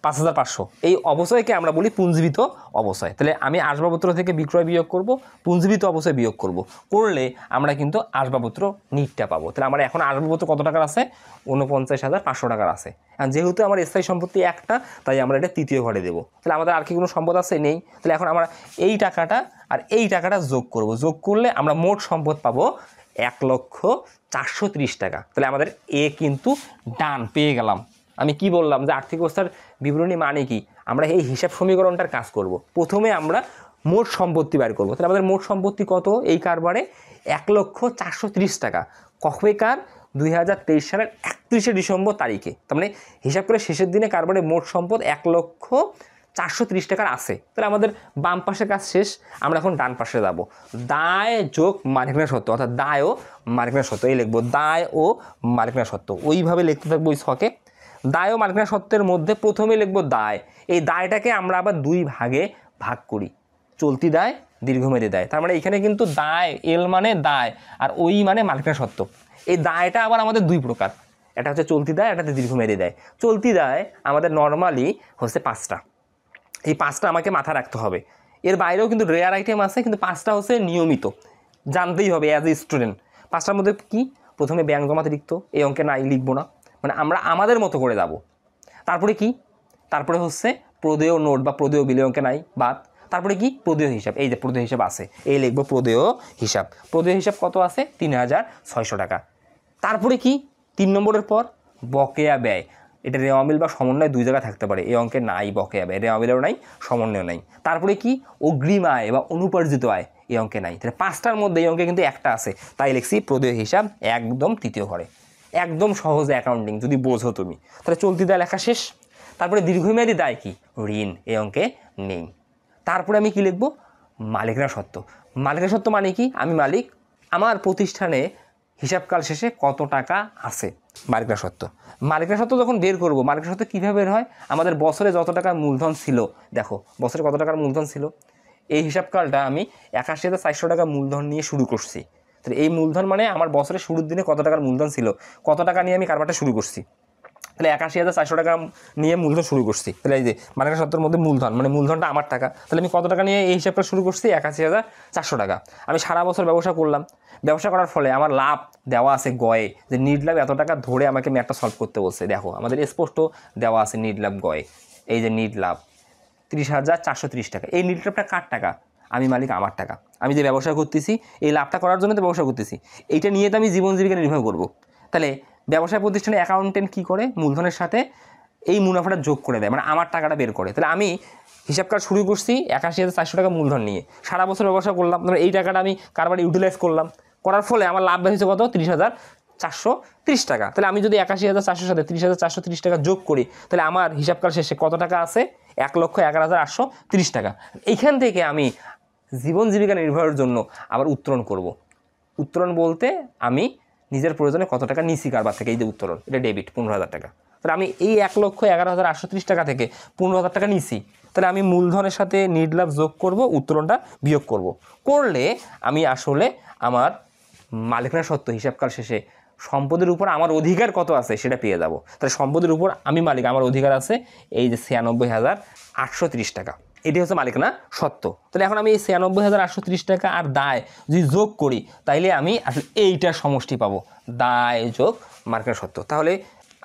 5,500। এই অবশ্যইকে আমরা বলি পুঞ্জীবিত অবশ্যই। তাহলে আমি আসবাবপত্র থেকে বিক্রয় বিয়োগ করব, পুঞ্জীবিত অবশ্যই বিয়োগ করব, করলে আমরা কিন্তু আসবাবপত্র নিটটা পাবো। তাহলে আমার এখন আসবাবপত্র কত টাকার আছে? 49,500 টাকার আছে। আর যেহেতু আমার স্থায়ী সম্পত্তি একটা, তাই আমরা এটা তৃতীয় ঘরে দেবো। তাহলে আমাদের আর কি কোনো সম্পদ আছে? নেই। তাহলে এখন আমরা এই টাকাটা আর এই টাকাটা যোগ করব, যোগ করলে আমরা মোট সম্পদ পাবো 1,430,000 টাকা। তাহলে আমাদের কিন্তু ডান পেয়ে গেলাম। আমি কি বললাম যে আর্থিক অবস্থার বিবরণী মানে কি? আমরা এই হিসাব সমীকরণটার কাজ করব। প্রথমে আমরা মোট সম্পত্তি বের করব। তাহলে আমাদের মোট সম্পত্তি কত এই কারবারে? 1,430,000 টাকা। কবে কার? 2023 সালের 31শে ডিসেম্বর তারিখে। তার মানে হিসাব করে শেষের দিনে কারবারে মোট সম্পদ 1,430,000 টাকার আছে। তাহলে আমাদের বাম পাশের কাজ শেষ, আমরা এখন ডান পাশে যাব। দায় যোগ মালিকানা সত্ত্ব, অর্থাৎ দায় ও মালিকানা সত্ত্ব, এই লিখবো দায় ও মালিকানা সত্ত্ব। ওইভাবে লিখতে থাকবো ওই ছকে। দায় ও মালিকানা সত্ত্বের মধ্যে প্রথমে লিখবো দায়। এই দায়টাকে আমরা আবার 2 ভাগে ভাগ করি, চলতি দায়, দীর্ঘমেয়াদী দায়। তার মানে এখানে কিন্তু দায়, এল মানে দায়, আর ওই মানে মালিকানা সত্ত্ব। এই দায়টা আবার আমাদের 2 প্রকার, এটা হচ্ছে চলতি দায়, এটা হচ্ছে দীর্ঘমেয়াদী দায়। চলতি দায় আমাদের নর্মালি হচ্ছে 5টা। এই 5টা আমাকে মাথায় রাখতে হবে। এর বাইরেও কিন্তু রেয়ার আইটেম আছে, কিন্তু 5টা হচ্ছে নিয়মিত, জানতেই হবে অ্যাজ এ স্টুডেন্ট। 5টার মধ্যে কি? প্রথমে ব্যাংক জমাতিরিক্ত, এই অঙ্কে নাই, লিখবো না, মানে আমরা আমাদের মতো করে যাব। তারপরে কি? তারপরে হচ্ছে প্রদেয় নোট বা প্রদেয় বিল, অঙ্কে নাই, বাদ। তারপরে কি প্রদেয় হিসাব, এই যে প্রদেয় হিসাব আছে, এই লিখবো প্রদেয় হিসাব। প্রদেয় হিসাব কত আছে? ৩,৬০০ টাকা। তারপরে কি ৩ নম্বরের পর বকেয়া ব্যয়, এটা রেওয়া মিল বা সমন্বয় দুই জায়গায় থাকতে পারে, এই অঙ্কে নাই বকেয়া ব্যয়, রেওয়া মিলেও নাই সমন্বয় নাই। তারপরে কি অগ্রিম আয় বা অনুপার্জিত আয়, এই অঙ্কে নাই। তাহলে 5টার মধ্যে এই অঙ্কে কিন্তু একটা আছে, তাই লিখছি প্রদেয় হিসাব একদম তৃতীয় ঘরে। একদম সহজ অ্যাকাউন্টিং যদি বোঝো তুমি। তাহলে চলতি দায় লেখা শেষ। তারপরে দীর্ঘমেয়াদী দায় কি? ঋণ, এই অঙ্কে নেই। তারপরে আমি কি লিখবো? মালিকানা সত্ত্ব। মালিকানা সত্ত্ব মানে কি? আমি মালিক, আমার প্রতিষ্ঠানে হিসাবকাল শেষে কত টাকা আছে, মালিকানা সত্ত্ব। মালিকানা সত্ত্ব যখন বের করবো, মালিকানা সত্ত্ব কীভাবে বের হয়? আমাদের বছরে যত টাকার মূলধন ছিল, দেখো বছরে কত টাকার মূলধন ছিল, এই হিসাবকালটা আমি ৮১,৪০০ টাকা মূলধন নিয়ে শুরু করছি। তাহলে এই মূলধন মানে আমার বছরের শুরুর দিনে কত টাকার মূলধন ছিল, কত টাকা নিয়ে আমি কারবারটা শুরু করছি। তাহলে ৮১,৪০০ টাকা নিয়ে মূলধন শুরু করছি। তাহলে এই যে মালিকানা সত্ত্বের মধ্যে মূলধন মানে মূলধনটা আমার টাকা, তাহলে আমি কত টাকা নিয়ে এই হিসাবটা শুরু করছি? ৮১,৪০০ টাকা। আমি সারা বছর ব্যবসা করলাম, ব্যবসা করার ফলে আমার লাভ দেওয়া আছে গয়ে, যে নিট লাভ এত টাকা ধরে আমাকে ম্যাথটা সলভ করতে বলছে। দেখো আমাদের স্পষ্ট দেওয়া আছে নিট লাভ গয়ে, এই যে নিট লাভ ৩০,৪৩০ টাকা। এই নিট লাভটা কার টাকা? আমি মালিক, আমার টাকা। আমি যে ব্যবসা করতেছি, এই লাভটা করার জন্য তো ব্যবসা করতেছি, এইটা নিয়ে তো আমি জীবন জীবিকা নির্বাহ করব। তাহলে ব্যবসায় প্রতিষ্ঠানে অ্যাকাউন্টেন্ট কী করে? মূলধনের সাথে এই মুনাফাটা যোগ করে দেয়, মানে আমার টাকাটা বের করে। তাহলে আমি হিসাবকাল শুরু করছি ৮১,৪০০ টাকা মূলধন নিয়ে, সারা বছর ব্যবসা করলাম, ধরো এই টাকাটা আমি কারবার ইউটিলাইজ করলাম, করার ফলে আমার লাভ বেরিয়েছে কত? ৩০,৪৩০ টাকা। তাহলে আমি যদি ৮১,৪০০ সাথে ৩০,৪৩০ টাকা যোগ করি, তাহলে আমার হিসাবকাল শেষে কত টাকা আছে? ১,১১,৮৩০ টাকা। এইখান থেকে আমি জীবন জীবিকা নির্বাহের জন্য আবার উত্তোলন করব। উত্তোলন বলতে আমি নিজের প্রয়োজনে কত টাকা নিছি কারবার থেকে, এই যে উত্তোলন, এটা ডেবিট ১৫,০০০ টাকা। তাহলে আমি এই ১,১১,৮৩০ টাকা থেকে ১৫,০০০ টাকা নিছি, তাহলে আমি মূলধনের সাথে নিট লাভ যোগ করব, উত্তোলনটা বিয়োগ করব। করলে আমি আসলে আমার মালিকানা সত্ত্ব হিসাবকাল শেষে সম্পদের উপর আমার অধিকার কত আছে সেটা পেয়ে যাব। তাহলে সম্পদের উপর আমি মালিক, আমার অধিকার আছে এই যে ৯৬,৮৩০ টাকা, এটি হচ্ছে মালিকানা সত্ত্ব। তাহলে এখন আমি এই ৯৬,৮৩০ টাকা আর দায় যদি যোগ করি, তাইলে আমি আসলে এইটার সমষ্টি পাবো, দায় যোগ মালিকানা সত্ত্ব। তাহলে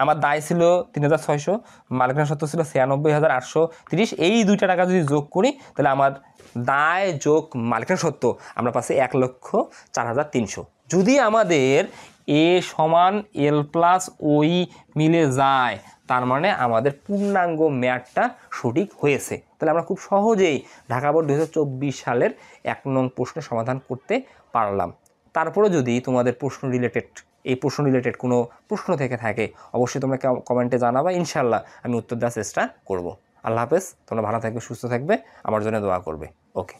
আমার দায় ছিল ৩,৬০০, মালিকানা সত্ত্ব ছিল ৯৬,৮৩০। এই দুইটা টাকা যদি যোগ করি, তাহলে আমার দায় যোগ মালিকানা সত্ত্ব আমরা পাচ্ছি ১,০৪,৩০০। যদি আমাদের এ সমান এল প্লাস ওই মিলে যায়, তার মানে আমাদের পূর্ণাঙ্গ ম্যাথটা সঠিক হয়েছে। তাহলে আমরা খুব সহজেই ঢাকা বোর্ড ২০২৪ সালের ১ নং প্রশ্নের সমাধান করতে পারলাম। তারপরে যদি তোমাদের এই প্রশ্ন রিলেটেড কোনো প্রশ্ন থেকে থাকে, অবশ্যই তোমরা কমেন্টে জানাবা, ইনশাল্লাহ আমি উত্তর দেওয়ার চেষ্টা করব। আল্লাহ হাফেজ, তোমরা ভালো থাকবে, সুস্থ থাকবে, আমার জন্য দোয়া করবে। ওকে।